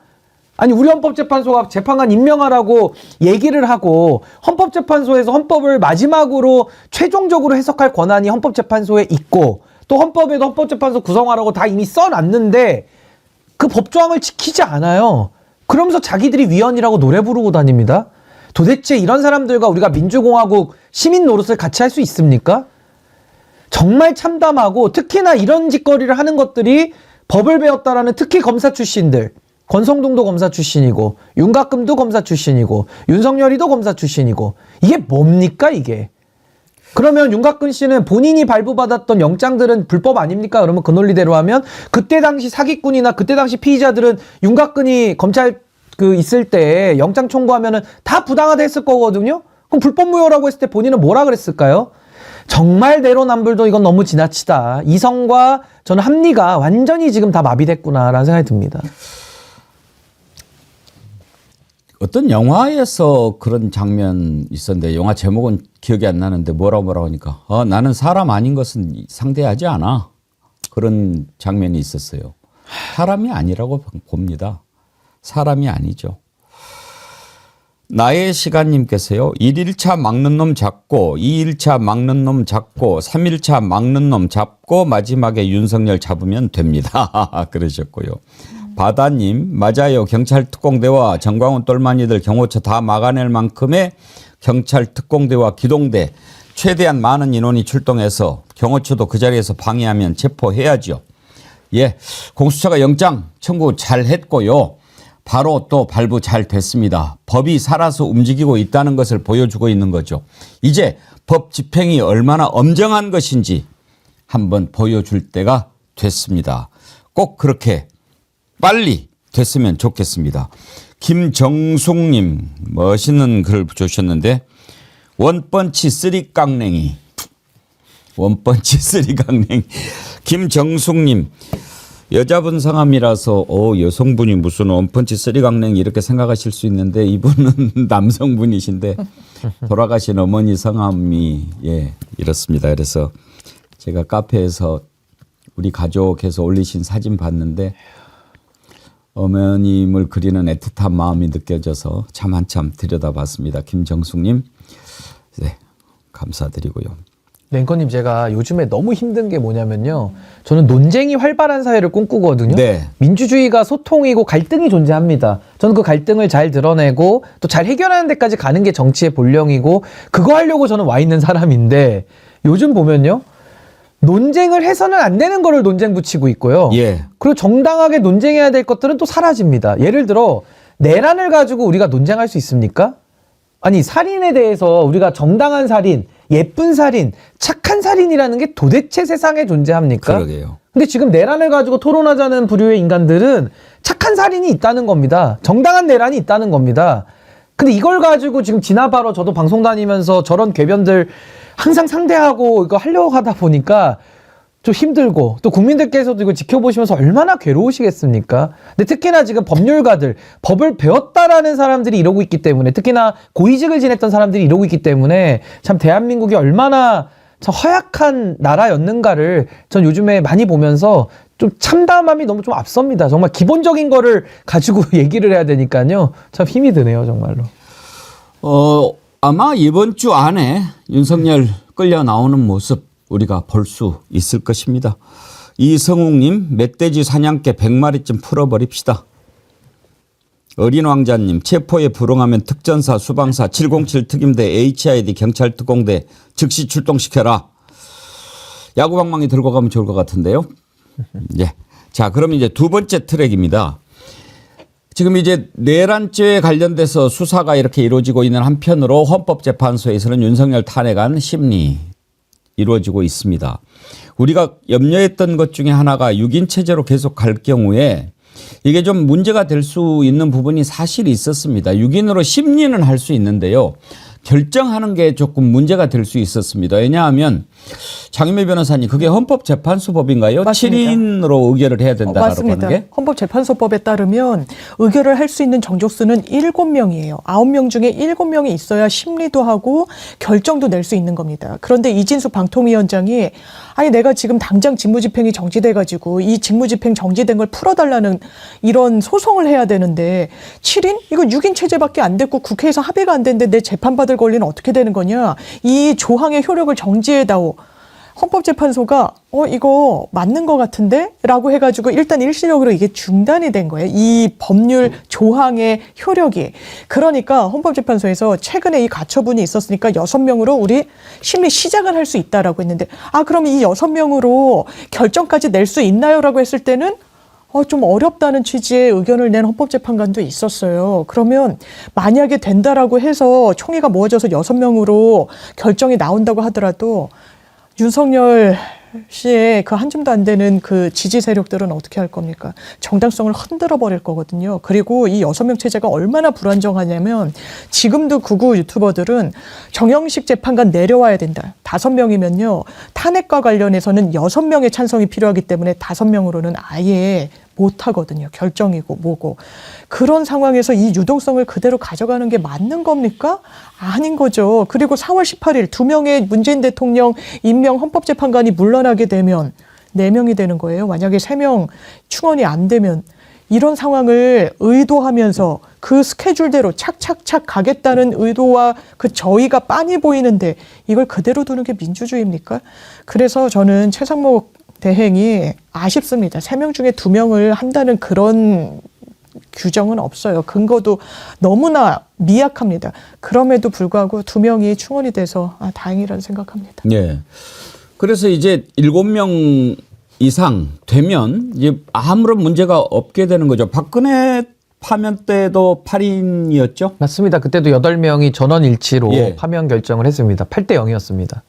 아니 우리 헌법재판소가 재판관 임명하라고 얘기를 하고 헌법재판소에서 헌법을 마지막으로 최종적으로 해석할 권한이 헌법재판소에 있고 또 헌법에도 헌법재판소 구성하라고 다 이미 써놨는데 그 법조항을 지키지 않아요. 그러면서 자기들이 위헌이라고 노래 부르고 다닙니다. 도대체 이런 사람들과 우리가 민주공화국 시민 노릇을 같이 할 수 있습니까? 정말 참담하고 특히나 이런 짓거리를 하는 것들이 법을 배웠다라는 특히 검사 출신들 권성동도 검사 출신이고 윤곽금도 검사 출신이고 윤석열이도 검사 출신이고 이게 뭡니까 이게? 그러면 윤곽근 씨는 본인이 발부받았던 영장들은 불법 아닙니까? 그러면 그 논리대로 하면 그때 당시 사기꾼이나 그때 당시 피의자들은 윤곽근이 검찰 있을 때 영장 청구하면은 다 부당하다 했을 거거든요? 그럼 불법 무효라고 했을 때 본인은 뭐라 그랬을까요? 정말 내로남불도 이건 너무 지나치다. 이성과 저는 합리가 완전히 지금 다 마비됐구나라는 생각이 듭니다. 어떤 영화에서 그런 장면 있었는데 영화 제목은 기억이 안 나는데 뭐라고 하니까 나는 사람 아닌 것은 상대하지 않아. 그런 장면이 있었어요. 사람이 아니라고 봅니다. 사람이 아니죠. 나의 시간님께서요. 1일차 막는 놈 잡고 2일차 막는 놈 잡고 3일차 막는 놈 잡고 마지막에 윤석열 잡으면 됩니다. 그러셨고요. 바다님 맞아요. 경찰 특공대와 정광훈 똘마니들 경호처 다 막아낼 만큼의 경찰 특공대와 기동대 최대한 많은 인원이 출동해서 경호처도 그 자리에서 방해하면 체포해야죠. 예, 공수처가 영장 청구 잘 했고요. 바로 또 발부 잘 됐습니다. 법이 살아서 움직이고 있다는 것을 보여주고 있는 거죠. 이제 법 집행이 얼마나 엄정한 것인지 한번 보여줄 때가 됐습니다. 꼭 그렇게 빨리 됐으면 좋겠습니다. 김정숙님 멋있는 글을 주셨는데 원펀치 쓰리 깡냉이 원펀치 쓰리 깡냉이 김정숙님 여자분 성함이라서 여성분이 무슨 원펀치 쓰리 깡냉이 이렇게 생각하실 수 있는데 이분은 남성분이신데 돌아가신 어머니 성함이 이렇습니다. 그래서 제가 카페에서 우리 가족에서 올리신 사진 봤는데 어머님을 그리는 애틋한 마음이 느껴져서 참 한참 들여다봤습니다. 김정숙님, 네, 감사드리고요. 랭커님 제가 요즘에 너무 힘든 게 뭐냐면요. 저는 논쟁이 활발한 사회를 꿈꾸거든요. 네. 민주주의가 소통이고 갈등이 존재합니다. 저는 그 갈등을 잘 드러내고 또 잘 해결하는 데까지 가는 게 정치의 본령이고 그거 하려고 저는 와 있는 사람인데 요즘 보면요. 논쟁을 해서는 안 되는 거를 논쟁 붙이고 있고요. 예. 그리고 정당하게 논쟁해야 될 것들은 또 사라집니다. 예를 들어 내란을 가지고 우리가 논쟁할 수 있습니까? 아니 살인에 대해서 우리가 정당한 살인, 예쁜 살인, 착한 살인이라는 게 도대체 세상에 존재합니까? 그러게요. 근데 지금 내란을 가지고 토론하자는 부류의 인간들은 착한 살인이 있다는 겁니다. 정당한 내란이 있다는 겁니다. 근데 이걸 가지고 지금 지나바로 저도 방송 다니면서 저런 궤변들 항상 상대하고 이거 하려고 하다 보니까 좀 힘들고 또 국민들께서도 이거 지켜보시면서 얼마나 괴로우시겠습니까? 근데 특히나 지금 법률가들, 법을 배웠다라는 사람들이 이러고 있기 때문에 특히나 고위직을 지냈던 사람들이 이러고 있기 때문에 참 대한민국이 얼마나 참 허약한 나라였는가를 전 요즘에 많이 보면서 좀 참담함이 너무 좀 앞섭니다. 정말 기본적인 거를 가지고 얘기를 해야 되니까요. 참 힘이 드네요, 정말로. 아마 이번 주 안에 윤석열 끌려 나오는 모습 우리가 볼 수 있을 것입니다. 이성욱님 멧돼지 사냥개 100마리쯤 풀어버립시다. 어린 왕자님, 체포에 불응하면 특전사, 수방사, 707 특임대, HID, 경찰 특공대 즉시 출동시켜라. 야구방망이 들고 가면 좋을 것 같은데요. 예. 자, 그럼 이제 두 번째 트랙입니다. 지금 이제 내란죄에 관련돼서 수사가 이렇게 이루어지고 있는 한편으로 헌법재판소에서는 윤석열 탄핵안 심리 이루어지고 있습니다. 우리가 염려했던 것 중에 하나가 6인 체제로 계속 갈 경우에 이게 좀 문제가 될 수 있는 부분이 사실 있었습니다. 6인으로 심리는 할 수 있는데요. 결정하는 게 조금 문제가 될 수 있었습니다. 왜냐하면 장윤미 변호사님, 그게 헌법재판소법인가요? 맞습니다. 7인으로 의결을 해야 된다라고 맞습니다. 하는 게? 헌법재판소법에 따르면 의결을 할 수 있는 정족수는 7명이에요. 9명 중에 7명이 있어야 심리도 하고 결정도 낼 수 있는 겁니다. 그런데 이진숙 방통위원장이 아니 내가 지금 당장 직무집행이 정지돼가지고 이 직무집행 정지된 걸 풀어달라는 이런 소송을 해야 되는데 7인? 이거 6인 체제밖에 안 됐고 국회에서 합의가 안 됐는데 내 재판받을 권리는 어떻게 되는 거냐. 이 조항의 효력을 정지해다오. 헌법재판소가 이거 맞는 것 같은데? 라고 해가지고 일단 일시적으로 이게 중단이 된 거예요. 이 법률 조항의 효력이. 그러니까 헌법재판소에서 최근에 이 가처분이 있었으니까 6명으로 우리 심리 시작을 할 수 있다라고 했는데 그럼 이 6명으로 결정까지 낼 수 있나요? 라고 했을 때는 좀 어렵다는 취지의 의견을 낸 헌법재판관도 있었어요. 그러면 만약에 된다라고 해서 총의가 모아져서 6명으로 결정이 나온다고 하더라도 윤석열 씨의 그 한 줌도 안 되는 그 지지 세력들은 어떻게 할 겁니까? 정당성을 흔들어 버릴 거거든요. 그리고 이 6명 체제가 얼마나 불안정하냐면 지금도 극우 유튜버들은 정영식 재판관 내려와야 된다. 5명이면요. 탄핵과 관련해서는 6명의 찬성이 필요하기 때문에 5명으로는 아예 못하거든요. 결정이고 뭐고. 그런 상황에서 이 유동성을 그대로 가져가는 게 맞는 겁니까? 아닌 거죠. 그리고 4월 18일 2명의 문재인 대통령 임명 헌법재판관이 물러나게 되면 4명이 되는 거예요. 만약에 3명 충원이 안 되면 이런 상황을 의도하면서 그 스케줄대로 착착착 가겠다는 의도와 그 저의가 빤히 보이는데 이걸 그대로 두는 게 민주주의입니까? 그래서 저는 최상목 대행이 아쉽습니다. 3명 중에 2명을 한다는 그런 규정은 없어요. 근거도 너무나 미약합니다. 그럼에도 불구하고 2명이 충원이 돼서 다행이라는 생각합니다. 네. 그래서 이제 7명 이상 되면 이제 아무런 문제가 없게 되는 거죠. 박근혜 파면 때도 8인이었죠? 맞습니다. 그때도 8명이 전원 일치로 예. 파면 결정을 했습니다. 8대 0이었습니다.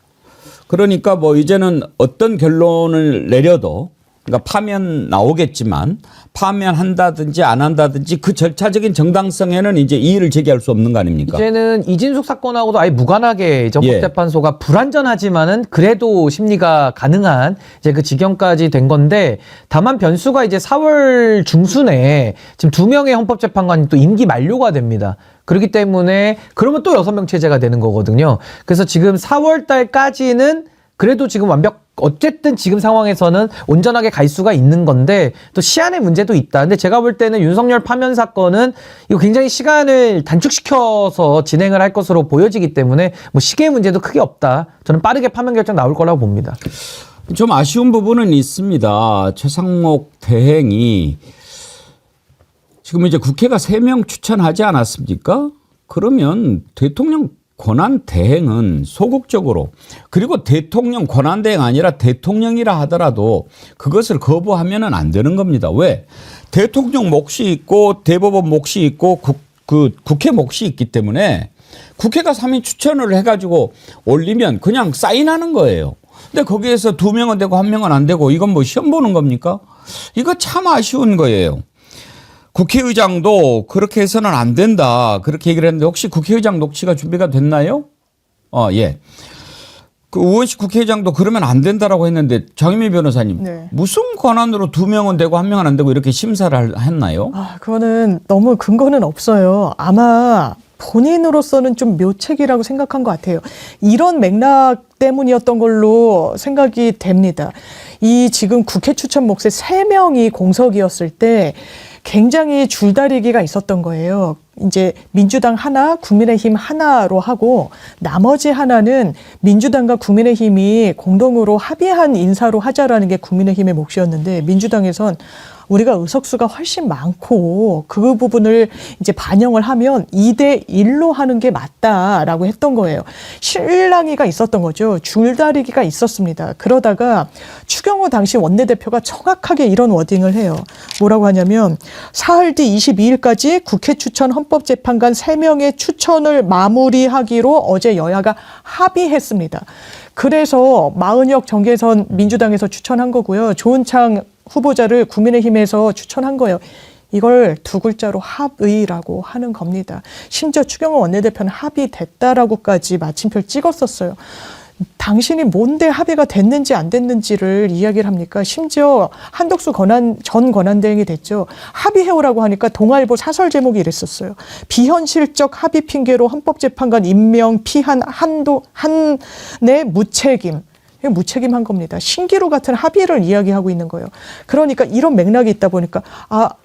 그러니까 뭐 이제는 어떤 결론을 내려도 그러니까 파면 나오겠지만 파면한다든지 안 한다든지 그 절차적인 정당성에는 이제 이의를 제기할 수 없는 거 아닙니까? 이제는 이진숙 사건하고도 아예 무관하게 이제 헌법재판소가 불완전하지만은 그래도 심리가 가능한 이제 그 지경까지 된 건데 다만 변수가 이제 4월 중순에 지금 2명의 헌법재판관이 또 임기 만료가 됩니다. 그렇기 때문에 그러면 또 6명 체제가 되는 거거든요. 그래서 지금 4월 달까지는 그래도 지금 어쨌든 지금 상황에서는 온전하게 갈 수가 있는 건데 또 시한의 문제도 있다. 근데 제가 볼 때는 윤석열 파면 사건은 이거 굉장히 시간을 단축시켜서 진행을 할 것으로 보여지기 때문에 뭐 시기의 문제도 크게 없다. 저는 빠르게 파면 결정 나올 거라고 봅니다. 좀 아쉬운 부분은 있습니다. 최상목 대행이 지금 이제 국회가 3명 추천하지 않았습니까? 그러면 대통령 권한 대행은 소극적으로 그리고 대통령 권한 대행 아니라 대통령이라 하더라도 그것을 거부하면은 안 되는 겁니다. 왜? 대통령 몫이 있고 대법원 몫이 있고 국회 몫이 있기 때문에 국회가 3인 추천을 해가지고 올리면 그냥 사인하는 거예요. 근데 거기에서 2명은 되고 1명은 안 되고 이건 뭐 시험 보는 겁니까? 이거 참 아쉬운 거예요. 국회의장도 그렇게 해서는 안 된다. 그렇게 얘기를 했는데 혹시 국회의장 녹취가 준비가 됐나요? 예. 그 우원식 국회의장도 그러면 안 된다라고 했는데 장윤미 변호사님 네. 무슨 무슨 권한으로 2명은 되고 1명은 안 되고 이렇게 심사를 했나요? 그거는 너무 근거는 없어요. 아마 본인으로서는 좀 묘책이라고 생각한 것 같아요. 이런 맥락 때문이었던 걸로 생각이 됩니다. 이 지금 국회 추천 몫의 3명이 공석이었을 때 굉장히 줄다리기가 있었던 거예요. 이제 민주당 하나, 국민의힘 하나로 하고 나머지 하나는 민주당과 국민의힘이 공동으로 합의한 인사로 하자라는 게 국민의힘의 몫이었는데 민주당에선 우리가 의석수가 훨씬 많고 그 부분을 이제 반영을 하면 2대 1로 하는 게 맞다라고 했던 거예요. 실랑이가 있었던 거죠. 줄다리기가 있었습니다. 그러다가 추경호 당시 원내대표가 정확하게 이런 워딩을 해요. 뭐라고 하냐면 사흘 뒤 22일까지 국회 추천 헌법재판관 3명의 추천을 마무리하기로 어제 여야가 합의했습니다. 그래서 마은혁 정계선 민주당에서 추천한 거고요. 조은창 후보자를 국민의힘에서 추천한 거예요. 이걸 두 글자로 합의라고 하는 겁니다. 심지어 추경호 원내대표는 합의됐다라고까지 마침표를 찍었었어요. 당신이 뭔데 합의가 됐는지 안 됐는지를 이야기를 합니까? 심지어 한덕수 전 권한대행이 됐죠. 합의해오라고 하니까 동아일보 사설 제목이 이랬었어요. 비현실적 합의 핑계로 헌법재판관 임명 피한 한내 무책임. 무책임한 겁니다. 신기루 같은 합의를 이야기하고 있는 거예요. 그러니까 이런 맥락이 있다 보니까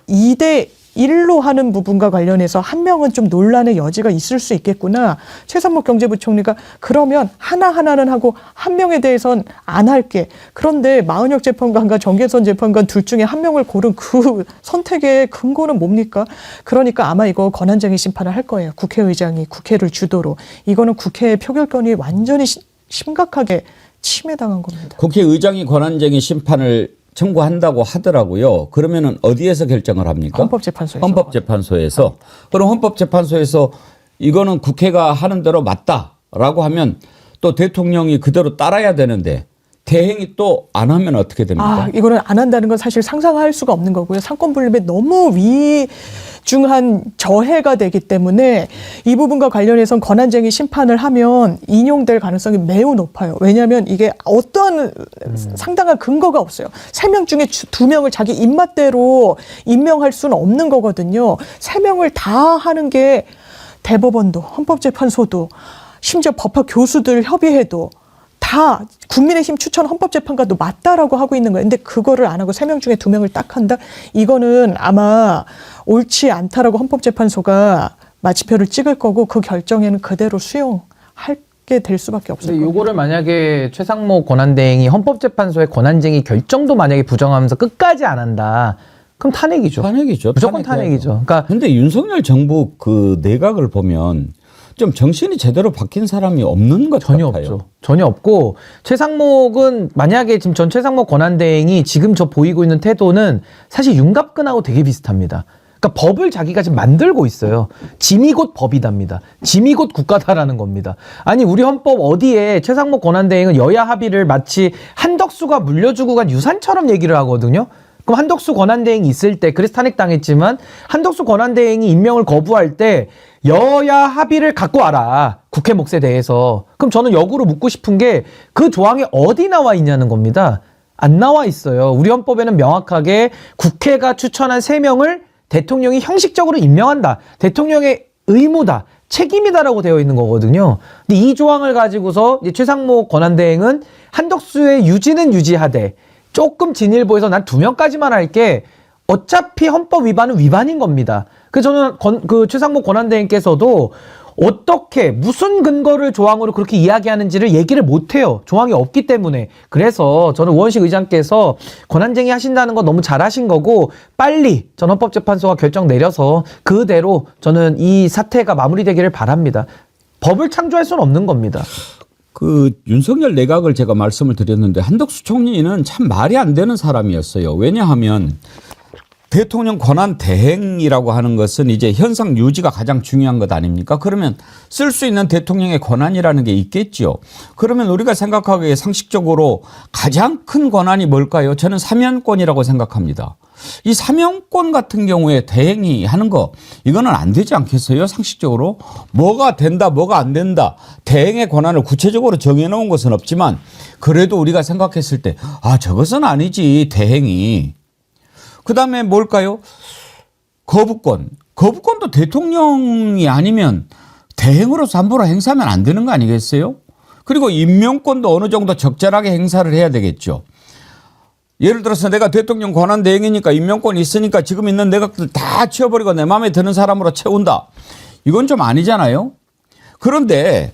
2대 1로 하는 부분과 관련해서 한 명은 좀 논란의 여지가 있을 수 있겠구나. 최상목 경제부총리가 그러면 하나하나는 하고 한 명에 대해서는 안 할게. 그런데 마은혁 재판관과 정계선 재판관 둘 중에 한 명을 고른 그 선택의 근거는 뭡니까? 그러니까 아마 이거 권한쟁의 심판을 할 거예요. 국회의장이 국회를 주도로. 이거는 국회의 표결권이 완전히 심각하게 침해당한 겁니다. 국회의장이 권한쟁의 심판을 청구한다고 하더라고요. 그러면은 어디에서 결정을 합니까? 헌법재판소에서. 헌법재판소에서. 그럼 헌법재판소에서 이거는 국회가 하는 대로 맞다라고 하면 또 대통령이 그대로 따라야 되는데 대행이 또 안 하면 어떻게 됩니까? 이거는 안 한다는 건 사실 상상할 수가 없는 거고요. 상권분립에 너무 위중한 저해가 되기 때문에 이 부분과 관련해서는 권한쟁의 심판을 하면 인용될 가능성이 매우 높아요. 왜냐하면 이게 어떠한 상당한 근거가 없어요. 3명 중에 2명을 자기 입맛대로 임명할 수는 없는 거거든요. 3명을 다 하는 게 대법원도 헌법재판소도 심지어 법학 교수들 협의회도 다 국민의힘 추천 헌법재판관도 맞다라고 하고 있는 거예요. 근데 그거를 안 하고 3명 중에 2명을 딱 한다? 이거는 아마 옳지 않다라고 헌법재판소가 마침표를 찍을 거고 그 결정에는 그대로 수용할게 될 수밖에 없을 근데 거예요. 요거를 만약에 최상목 권한대행이 헌법재판소의 권한쟁의 결정도 만약에 부정하면서 끝까지 안 한다. 그럼 탄핵이죠. 탄핵이죠. 무조건 탄핵이죠. 그러니까 근데 윤석열 정부 그 내각을 보면 좀 정신이 제대로 바뀐 사람이 없는 것 전혀 같아요. 없죠. 전혀 없고 최상목은 만약에 지금 전 최상목 권한대행이 지금 저 보이고 있는 태도는 사실 윤갑근하고 되게 비슷합니다. 그러니까 법을 자기가 지금 만들고 있어요. 짐이 곧 법이답니다. 짐이 곧 국가다라는 겁니다. 아니 우리 헌법 어디에 최상목 권한대행은 여야 합의를 마치 한덕수가 물려주고 간 유산처럼 얘기를 하거든요. 그럼 한덕수 권한대행이 있을 때 그래서 탄핵당했지만 한덕수 권한대행이 임명을 거부할 때 여야 합의를 갖고 와라. 국회 몫에 대해서. 그럼 저는 역으로 묻고 싶은 게 그 조항이 어디 나와 있냐는 겁니다. 안 나와 있어요. 우리 헌법에는 명확하게 국회가 추천한 3명을 대통령이 형식적으로 임명한다. 대통령의 의무다. 책임이다라고 되어 있는 거거든요. 근데 이 조항을 가지고서 이제 최상목 권한대행은 한덕수의 유지는 유지하되 조금 진일보해서 난 2명까지만 할게. 어차피 헌법 위반은 위반인 겁니다. 그래서 저는 그 최상목 권한대행께서도 어떻게 무슨 근거를 조항으로 그렇게 이야기하는지를 얘기를 못해요. 조항이 없기 때문에. 그래서 저는 우원식 의장께서 권한쟁의 하신다는 건 너무 잘하신 거고 빨리 전 헌법재판소가 결정 내려서 그대로 저는 이 사태가 마무리되기를 바랍니다. 법을 창조할 수는 없는 겁니다. 그 윤석열 내각을 제가 말씀을 드렸는데 한덕수 총리는 참 말이 안 되는 사람이었어요. 왜냐하면 대통령 권한 대행이라고 하는 것은 이제 현상 유지가 가장 중요한 것 아닙니까? 그러면 쓸 수 있는 대통령의 권한이라는 게 있겠죠. 그러면 우리가 생각하기에 상식적으로 가장 큰 권한이 뭘까요? 저는 사면권이라고 생각합니다. 이 사면권 같은 경우에 대행이 하는 거 이거는 안 되지 않겠어요? 상식적으로 뭐가 된다 뭐가 안 된다 대행의 권한을 구체적으로 정해놓은 것은 없지만 그래도 우리가 생각했을 때 저것은 아니지 대행이. 그다음에 뭘까요? 거부권. 거부권도 대통령이 아니면 대행으로서 함부로 행사하면 안 되는 거 아니겠어요? 그리고 임명권도 어느 정도 적절하게 행사를 해야 되겠죠. 예를 들어서 내가 대통령 권한 대행이니까 임명권이 있으니까 지금 있는 내각들 다 치워버리고 내 마음에 드는 사람으로 채운다. 이건 좀 아니잖아요. 그런데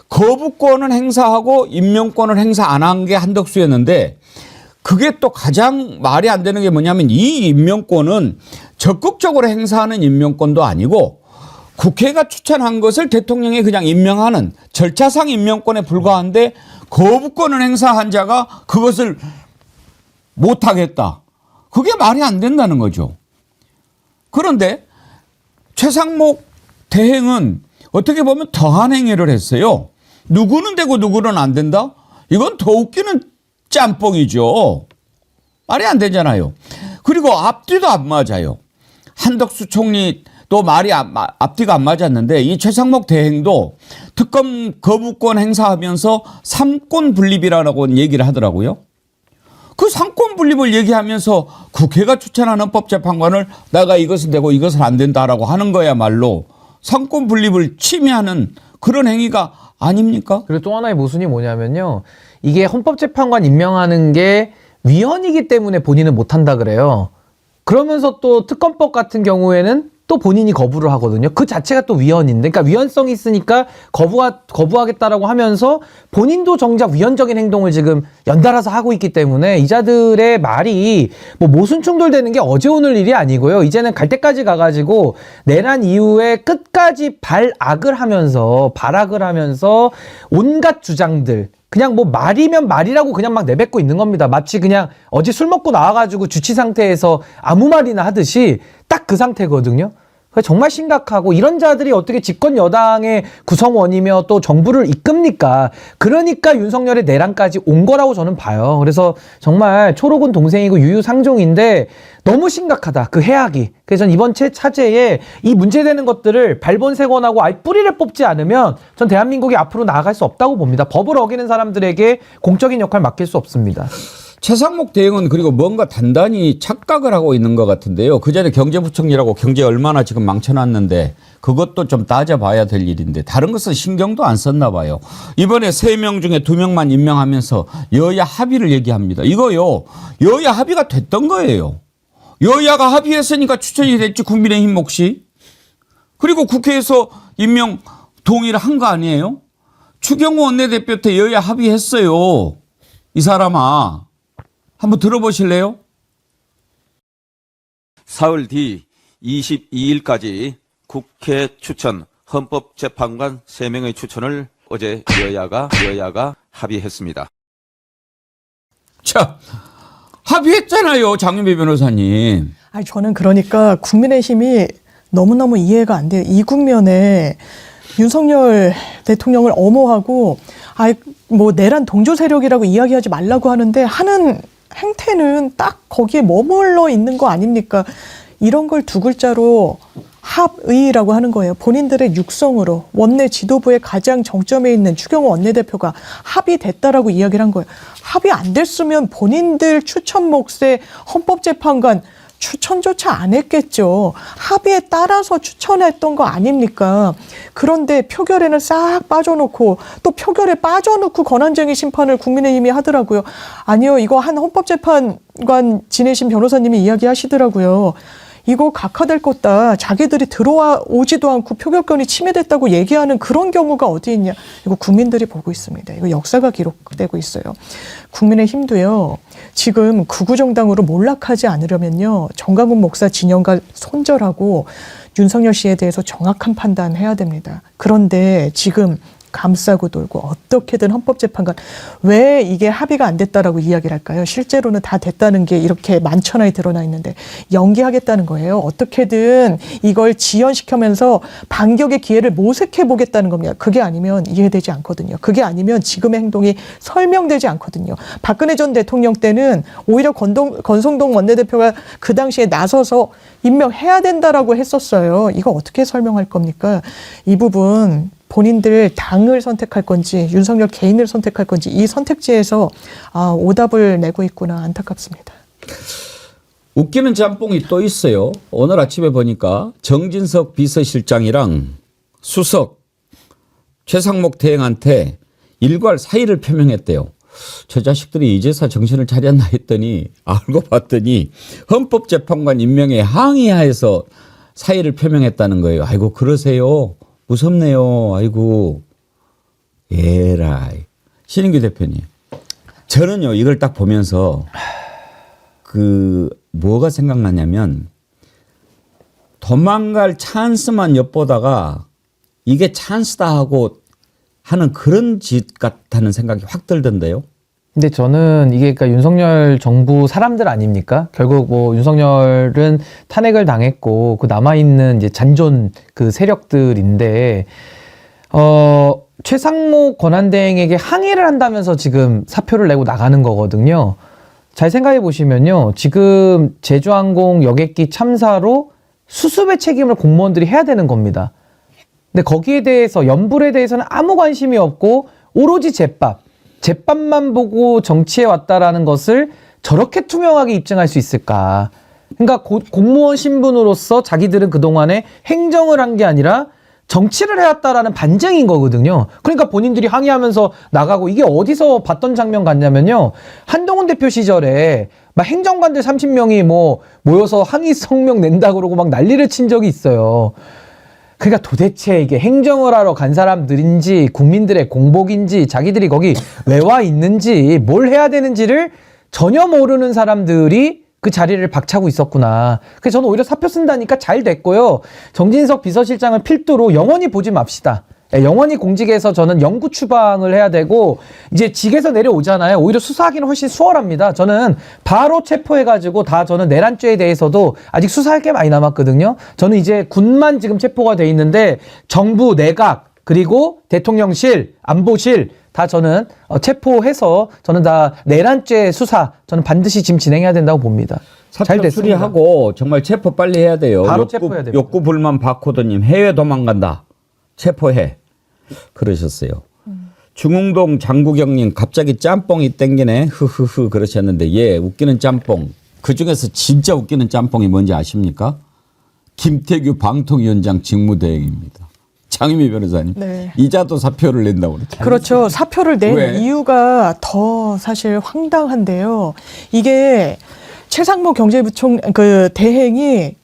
거부권은 행사하고 임명권을 행사 안 한 게 한덕수였는데 그 그게 또 가장 말이 안 되는 게 뭐냐면 이 임명권은 적극적으로 행사하는 임명권도 아니고 국회가 추천한 것을 대통령이 그냥 임명하는 절차상 임명권에 불과한데 거부권을 행사한 자가 그것을 못하겠다. 그게 말이 안 된다는 거죠. 그런데 최상목 대행은 어떻게 보면 더한 행위를 했어요. 누구는 되고 누구는 안 된다? 이건 더 웃기는 짬뽕이죠. 말이 안 되잖아요. 그리고 앞뒤도 안 맞아요. 한덕수 총리 또 말이 앞뒤가 안 맞았는데 이 최상목 대행도 특검 거부권 행사하면서 삼권 분립이라고 얘기를 하더라고요. 그 삼권 분립을 얘기하면서 국회가 추천한 헌법재판관을 내가 이것은 되고 이것은 안 된다라고 하는 거야말로 삼권 분립을 침해하는 그런 행위가 아닙니까? 그리고 또 하나의 모순이 뭐냐면요. 이게 헌법재판관 임명하는 게 위헌이기 때문에 본인은 못한다 그래요. 그러면서 또 특검법 같은 경우에는 또 본인이 거부를 하거든요. 그 자체가 또 위헌인데, 그러니까 위헌성이 있으니까 거부하겠다라고 하면서 본인도 정작 위헌적인 행동을 지금 연달아서 하고 있기 때문에 이자들의 말이 뭐 모순 충돌되는 게 어제 오늘 일이 아니고요. 이제는 갈 때까지 가가지고 내란 이후에 끝까지 발악을 하면서 온갖 주장들, 그냥 뭐 말이면 말이라고 그냥 막 내뱉고 있는 겁니다. 마치 그냥 어제 술 먹고 나와가지고 주치 상태에서 아무 말이나 하듯이 딱 그 상태거든요. 정말 심각하고 이런 자들이 어떻게 집권 여당의 구성원이며 또 정부를 이끕니까? 그러니까 윤석열의 내란까지 온 거라고 저는 봐요. 그래서 정말 초록은 동생이고 유유상종인데 너무 심각하다. 그 해악이. 그래서 전 이번 차제에 이 문제되는 것들을 발본색원하고 아예 뿌리를 뽑지 않으면 전 대한민국이 앞으로 나아갈 수 없다고 봅니다. 법을 어기는 사람들에게 공적인 역할 맡길 수 없습니다. 최상목 대행은 그리고 뭔가 단단히 착각을 하고 있는 것 같은데요. 그전에 경제부총리라고 경제 얼마나 지금 망쳐놨는데 그것도 좀 따져봐야 될 일인데 다른 것은 신경도 안 썼나 봐요. 이번에 3명 중에 2명만 임명하면서 여야 합의를 얘기합니다. 이거요. 여야 합의가 됐던 거예요. 여야가 합의했으니까 추천이 됐지 국민의힘 몫이. 그리고 국회에서 임명 동의를 한 거 아니에요? 추경호 원내대표 때 여야 합의했어요. 이 사람아. 한번 들어보실래요? 사흘 뒤 22일까지 국회 추천 헌법재판관 3명의 추천을 어제 여야가 합의했습니다. 자, 합의했잖아요. 장윤배 변호사님. 아니, 저는 그러니까 국민의힘이 너무너무 이해가 안 돼요. 이 국면에 윤석열 대통령을 엄호하고 뭐 내란 동조 세력이라고 이야기하지 말라고 하는데 하는 행태는 딱 거기에 머물러 있는 거 아닙니까? 이런 걸 두 글자로 합의라고 하는 거예요. 본인들의 육성으로 원내 지도부의 가장 정점에 있는 추경호 원내대표가 합의됐다라고 이야기를 한 거예요. 합의 안 됐으면 본인들 추천 몫의 헌법재판관 추천조차 안 했겠죠. 합의에 따라서 추천했던 거 아닙니까? 그런데 표결에는 싹 빠져놓고 또 표결에 빠져놓고 권한쟁의 심판을 국민의힘이 하더라고요. 아니요, 이거 한 헌법재판관 지내신 변호사님이 이야기하시더라고요. 이거 각하될 것다. 자기들이 들어오지도 않고 표결권이 침해됐다고 얘기하는 그런 경우가 어디 있냐. 이거 국민들이 보고 있습니다. 이거 역사가 기록되고 있어요. 국민의힘도요. 지금 극우정당으로 몰락하지 않으려면요. 정강훈 목사 진영과 손절하고 윤석열 씨에 대해서 정확한 판단해야 됩니다. 그런데 지금 감싸고 돌고 어떻게든 헌법재판관 왜 이게 합의가 안 됐다라고 이야기를 할까요? 실제로는 다 됐다는 게 이렇게 만천하에 드러나 있는데 연기하겠다는 거예요. 어떻게든 이걸 지연시키면서 반격의 기회를 모색해 보겠다는 겁니다. 그게 아니면 이해되지 않거든요. 그게 아니면 지금의 행동이 설명되지 않거든요. 박근혜 전 대통령 때는 오히려 권성동 원내대표가 그 당시에 나서서 임명해야 된다라고 했었어요. 이거 어떻게 설명할 겁니까? 이 부분 본인들 당을 선택할 건지 윤석열 개인을 선택할 건지 이 선택지에서 오답을 내고 있구나 안타깝습니다. 웃기는 짬뽕이 또 있어요. 오늘 아침에 보니까 정진석 비서실장이랑 수석 최상목 대행한테 일괄 사의를 표명했대요. 저 자식들이 이제서 정신을 차렸나 했더니 알고 봤더니 헌법재판관 임명에 항의하여서 사의를 표명했다는 거예요. 아이고 그러세요. 무섭네요. 아이고. 에라이. 신인규 대표님. 저는요, 이걸 딱 보면서 뭐가 생각나냐면 도망갈 찬스만 엿보다가 이게 찬스다 하고 하는 그런 짓 같다는 생각이 확 들던데요. 근데 저는 이게 그러니까 윤석열 정부 사람들 아닙니까? 결국 뭐 윤석열은 탄핵을 당했고 그 남아있는 이제 잔존 그 세력들인데 최상목 권한대행에게 항의를 한다면서 지금 사표를 내고 나가는 거거든요. 잘 생각해 보시면요. 지금 제주항공 여객기 참사로 수습의 책임을 공무원들이 해야 되는 겁니다. 근데 거기에 대해서 연불에 대해서는 아무 관심이 없고 오로지 제밥만 보고 정치에 왔다라는 것을 저렇게 투명하게 입증할 수 있을까? 그러니까 공무원 신분으로서 자기들은 그동안에 행정을 한 게 아니라 정치를 해왔다라는 반증인 거거든요. 그러니까 본인들이 항의하면서 나가고 이게 어디서 봤던 장면 같냐면요. 한동훈 대표 시절에 막 행정관들 30명이 뭐 모여서 항의 성명 낸다 그러고 막 난리를 친 적이 있어요. 그러니까 도대체 이게 행정을 하러 간 사람들인지 국민들의 공복인지 자기들이 거기 왜 와 있는지 뭘 해야 되는지를 전혀 모르는 사람들이 그 자리를 박차고 있었구나. 그래서 저는 오히려 사표 쓴다니까 잘 됐고요. 정진석 비서실장을 필두로 영원히 보지 맙시다. 영원히 공직에서 저는 영구 추방을 해야 되고 이제 직에서 내려오잖아요. 오히려 수사하기는 훨씬 수월합니다. 저는 바로 체포해가지고 다 저는 내란죄에 대해서도 아직 수사할 게 많이 남았거든요. 저는 이제 군만 지금 체포가 돼 있는데 정부, 내각 그리고 대통령실, 안보실 다 저는 체포해서 저는 다 내란죄 수사 저는 반드시 지금 진행해야 된다고 봅니다. 잘 사표 됐습니다. 수리하고 정말 체포 빨리 해야 돼요. 바로 체포해야 됩니다. 욕구 불만 바코드님 해외 도망간다. 체포해. 그러셨어요. 중흥동 장구경님 갑자기 짬뽕이 땡기네. 흐흐흐 그러셨는데 예 웃기는 짬뽕. 그중에서 진짜 웃기는 짬뽕이 뭔지 아십니까? 김태규 방통위원장 직무대행입니다. 장유미 변호사님. 네. 이자도 사표를 낸다고 그랬죠. 그렇죠. 사표를 낸 왜? 이유가 더 사실 황당한데요. 이게 최상목 경제부총 그 대행이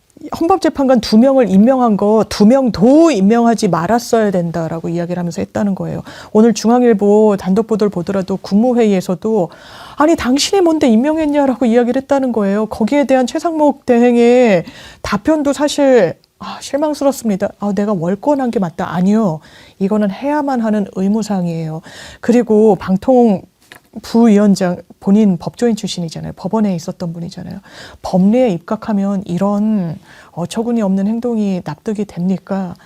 헌법재판관 2명을 임명한 거 2명도 임명하지 말았어야 된다라고 이야기를 하면서 했다는 거예요. 오늘 중앙일보 단독 보도를 보더라도 국무회의에서도 아니 당신이 뭔데 임명했냐라고 이야기를 했다는 거예요. 거기에 대한 최상목 대행의 답변도 사실 실망스럽습니다. 내가 월권한 게 맞다. 아니요. 이거는 해야만 하는 의무사항이에요. 그리고 방통 부위원장 본인 법조인 출신이잖아요. 법원에 있었던 분이잖아요. 법리에 입각하면 이런 어처구니 없는 행동이 납득이 됩니까?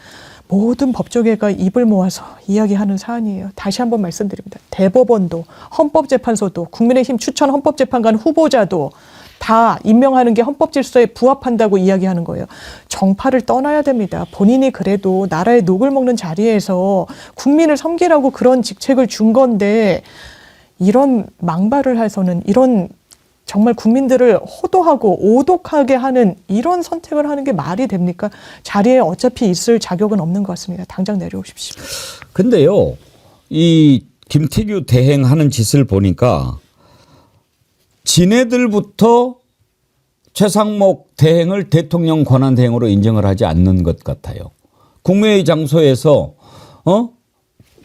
모든 법조계가 입을 모아서 이야기하는 사안이에요. 다시 한번 말씀드립니다. 대법원도 헌법재판소도 국민의힘 추천 헌법재판관 후보자도 다 임명하는 게 헌법질서에 부합한다고 이야기하는 거예요. 정파를 떠나야 됩니다. 본인이 그래도 나라의 녹을 먹는 자리에서 국민을 섬기라고 그런 직책을 준 건데 이런 망발을 해서는 이런 정말 국민들을 호도하고 오독하게 하는 이런 선택을 하는 게 말이 됩니까? 자리에 어차피 있을 자격은 없는 것 같습니다. 당장 내려오십시오. 근데요, 이 김태규 대행하는 짓을 보니까 지네들부터 최상목 대행을 대통령 권한 대행으로 인정을 하지 않는 것 같아요. 국무회의 장소에서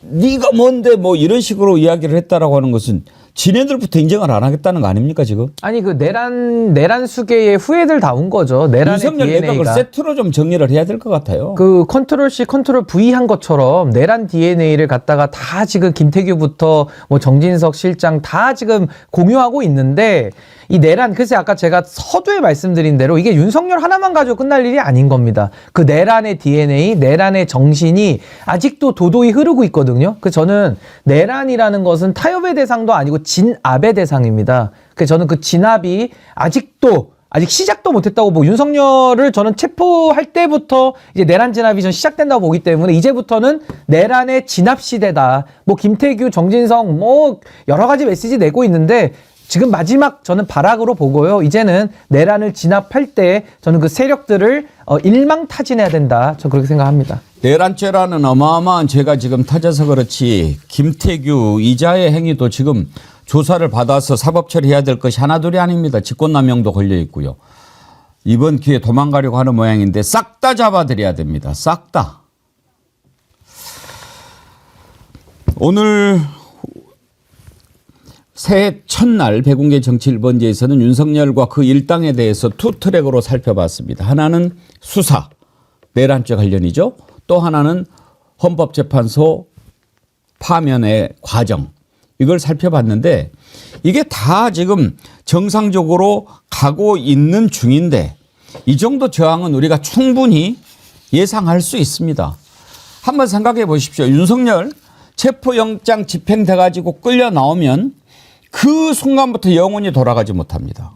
네가 뭔데 뭐 이런 식으로 이야기를 했다라고 하는 것은 지네들부터 인정을 안 하겠다는 거 아닙니까 지금? 아니 그 내란 수계의 후예들 다 온 거죠. 내란의 윤석열 내각을 DNA가 세트로 좀 정리를 해야 될 것 같아요. 그 컨트롤 C 컨트롤 V 한 것처럼 내란 DNA를 갖다가 다 지금 김태규부터 뭐 정진석 실장 다 지금 공유하고 있는데 이 내란 글쎄 아까 제가 서두에 말씀드린 대로 이게 윤석열 하나만 가지고 끝날 일이 아닌 겁니다. 그 내란의 DNA, 내란의 정신이 아직도 도도히 흐르고 있거든요. 그래서 저는 내란이라는 것은 타협의 대상도 아니고 진압의 대상입니다. 그래서 저는 그 진압이 아직 시작도 못했다고 보고 윤석열을 저는 체포할 때부터 이제 내란 진압이 전 시작된다고 보기 때문에 이제부터는 내란의 진압 시대다. 뭐 김태규, 정진석 뭐 여러 가지 메시지 내고 있는데 지금 마지막 저는 발악으로 보고요. 이제는 내란을 진압할 때 저는 그 세력들을 일망타진해야 된다. 저는 그렇게 생각합니다. 내란죄라는 어마어마한 죄가 지금 터져서 그렇지 김태규 이자의 행위도 지금 조사를 받아서 사법 처리해야 될 것이 하나둘이 아닙니다. 직권남용도 걸려 있고요. 이번 기회에 도망가려고 하는 모양인데 싹 다 잡아드려야 됩니다. 싹 다. 오늘 새해 첫날 백운계 정치 1번지에서는 윤석열과 그 일당에 대해서 투 트랙으로 살펴봤습니다. 하나는 수사, 내란죄 관련이죠. 또 하나는 헌법재판소 파면의 과정, 이걸 살펴봤는데 이게 다 지금 정상적으로 가고 있는 중인데 이 정도 저항은 우리가 충분히 예상할 수 있습니다. 한번 생각해 보십시오. 윤석열 체포영장 집행돼 가지고 끌려 나오면 그 순간부터 영원히 돌아가지 못합니다.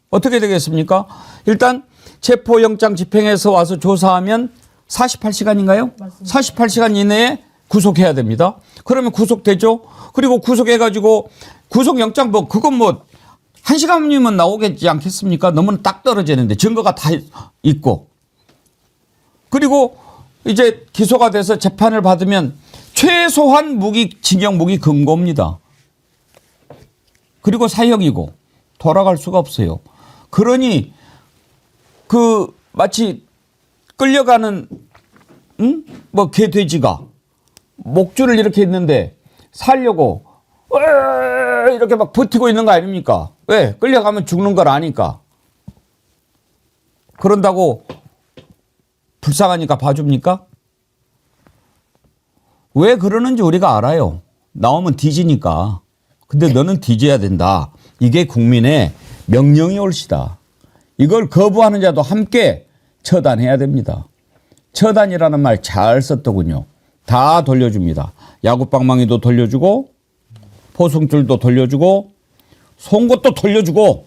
어떻게 되겠습니까? 일단 체포영장 집행해서 와서 조사하면 48시간인가요? 맞습니다. 48시간 이내에 구속해야 됩니다. 그러면 구속되죠. 그리고 구속해가지고 구속영장 뭐 그건 뭐 1시간이면 나오겠지 않겠습니까? 너무 딱 떨어지는데 증거가 다 있고. 그리고 이제 기소가 돼서 재판을 받으면 최소한 징역 무기 금고입니다. 그리고 사형이고 돌아갈 수가 없어요. 그러니 그 마치 끌려가는 뭐 개돼지가 목줄을 이렇게 했는데 살려고 이렇게 막 버티고 있는 거 아닙니까? 왜? 끌려가면 죽는 걸 아니까. 그런다고 불쌍하니까 봐줍니까? 왜 그러는지 우리가 알아요. 나오면 뒤지니까. 근데 너는 뒤져야 된다. 이게 국민의 명령이 옳시다. 이걸 거부하는 자도 함께 처단해야 됩니다. 처단이라는 말 잘 썼더군요. 다 돌려줍니다. 야구방망이도 돌려주고 포승줄도 돌려주고 송곳도 돌려주고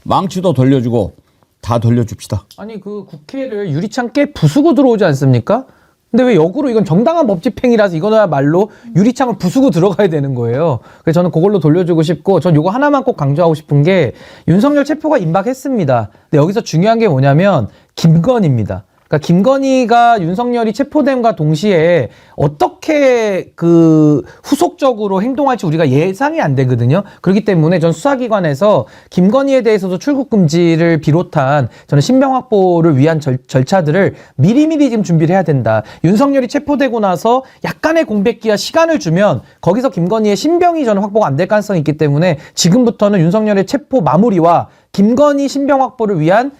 망치도 돌려주고 다 돌려줍시다. 아니 그 국회를 유리창 깨 부수고 들어오지 않습니까? 근데 왜 역으로 이건 정당한 법 집행이라서 이거야말로 유리창을 부수고 들어가야 되는 거예요. 그래서 저는 그걸로 돌려주고 싶고 전 요거 하나만 꼭 강조하고 싶은 게 윤석열 체포가 임박했습니다. 근데 여기서 중요한 게 뭐냐면 김건희입니다. 그러니까 김건희가 윤석열이 체포됨과 동시에 어떻게 그 후속적으로 행동할지 우리가 예상이 안 되거든요. 그렇기 때문에 전 수사기관에서 김건희에 대해서도 출국 금지를 비롯한 저는 신병 확보를 위한 절차들을 미리미리 지금 준비를 해야 된다. 윤석열이 체포되고 나서 약간의 공백기와 시간을 주면 거기서 김건희의 신병이 저는 확보가 안 될 가능성이 있기 때문에 지금부터는 윤석열의 체포 마무리와 김건희 신병 확보를 위한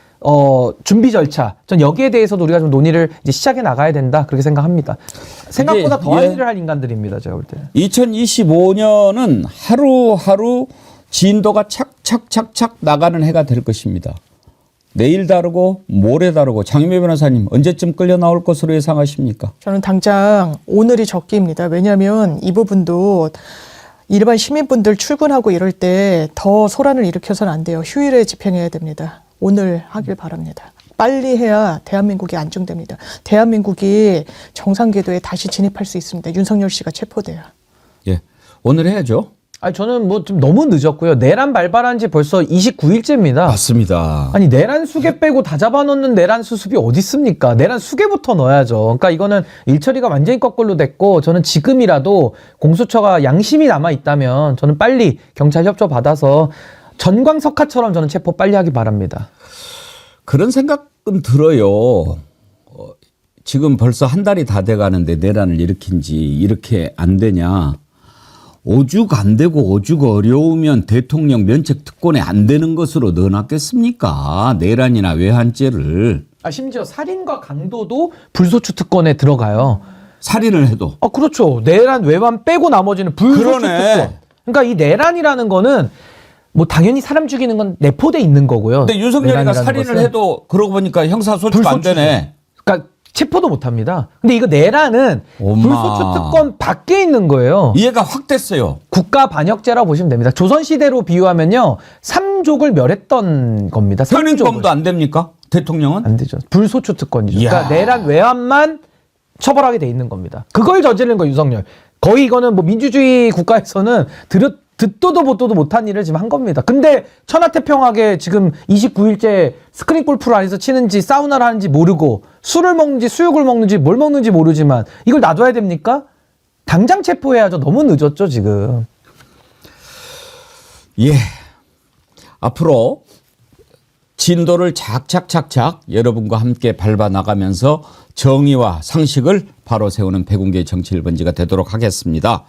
준비 절차. 전 여기에 대해서도 우리가 좀 논의를 이제 시작해 나가야 된다. 그렇게 생각합니다. 생각보다 더한 일을 할 인간들입니다. 제가 볼 때. 2025년은 하루하루 진도가 착착착착 나가는 해가 될 것입니다. 내일 다르고 모레 다르고 장유미 변호사님 언제쯤 끌려 나올 것으로 예상하십니까? 저는 당장 오늘이 적기입니다. 왜냐하면 이 부분도 일반 시민분들 출근하고 이럴 때 더 소란을 일으켜서는 안 돼요. 휴일에 집행해야 됩니다. 오늘 하길 바랍니다. 빨리 해야 대한민국이 안정됩니다. 대한민국이 정상궤도에 다시 진입할 수 있습니다. 윤석열 씨가 체포돼야. 예, 오늘 해야죠. 아니 저는 뭐 좀 너무 늦었고요. 내란 발발한 지 벌써 29일째입니다. 맞습니다. 아니 내란 수계 빼고 다 잡아놓는 내란 수습이 어디 있습니까? 내란 수계부터 넣어야죠. 그러니까 이거는 일처리가 완전히 거꾸로 됐고 저는 지금이라도 공수처가 양심이 남아 있다면 저는 빨리 경찰 협조 받아서 전광석화처럼 저는 체포 빨리 하기 바랍니다. 그런 생각은 들어요. 지금 벌써 한 달이 다 돼가는데 내란을 일으킨 지 이렇게 안 되냐. 오죽 안 되고 오죽 어려우면 대통령 면책 특권에 안 되는 것으로 넣어놨겠습니까? 내란이나 외환죄를. 심지어 살인과 강도도 불소추 특권에 들어가요. 살인을 해도. 그렇죠. 내란 외환 빼고 나머지는 불소추 특권. 그러니까 이 내란이라는 거는 뭐 당연히 사람 죽이는 건 내포돼 있는 거고요. 근데 윤석열이가 살인을 해도 그러고 보니까 형사소추가 안 되네. 그러니까 체포도 못 합니다. 근데 이거 내란은 불소추 특권 밖에 있는 거예요. 이해가 확 됐어요. 국가 반역죄라고 보시면 됩니다. 조선시대로 비유하면요. 삼족을 멸했던 겁니다. 현행범도 안 됩니까? 대통령은? 안 되죠. 불소추 특권이죠. 이야. 그러니까 내란 외환만 처벌하게 돼 있는 겁니다. 그걸 저지른 거 윤석열. 거의 이거는 뭐 민주주의 국가에서는 듣도도 보도도 못한 일을 지금 한 겁니다. 근데 천하태평하게 지금 29일째 스크린 골프를 안에서 치는지 사우나를 하는지 모르고 술을 먹는지 수육을 먹는지 뭘 먹는지 모르지만 이걸 놔둬야 됩니까? 당장 체포해야죠. 너무 늦었죠 지금. 예. 앞으로 진도를 착착착착 여러분과 함께 밟아나가면서 정의와 상식을 바로 세우는 백운계 정치 1번지가 되도록 하겠습니다.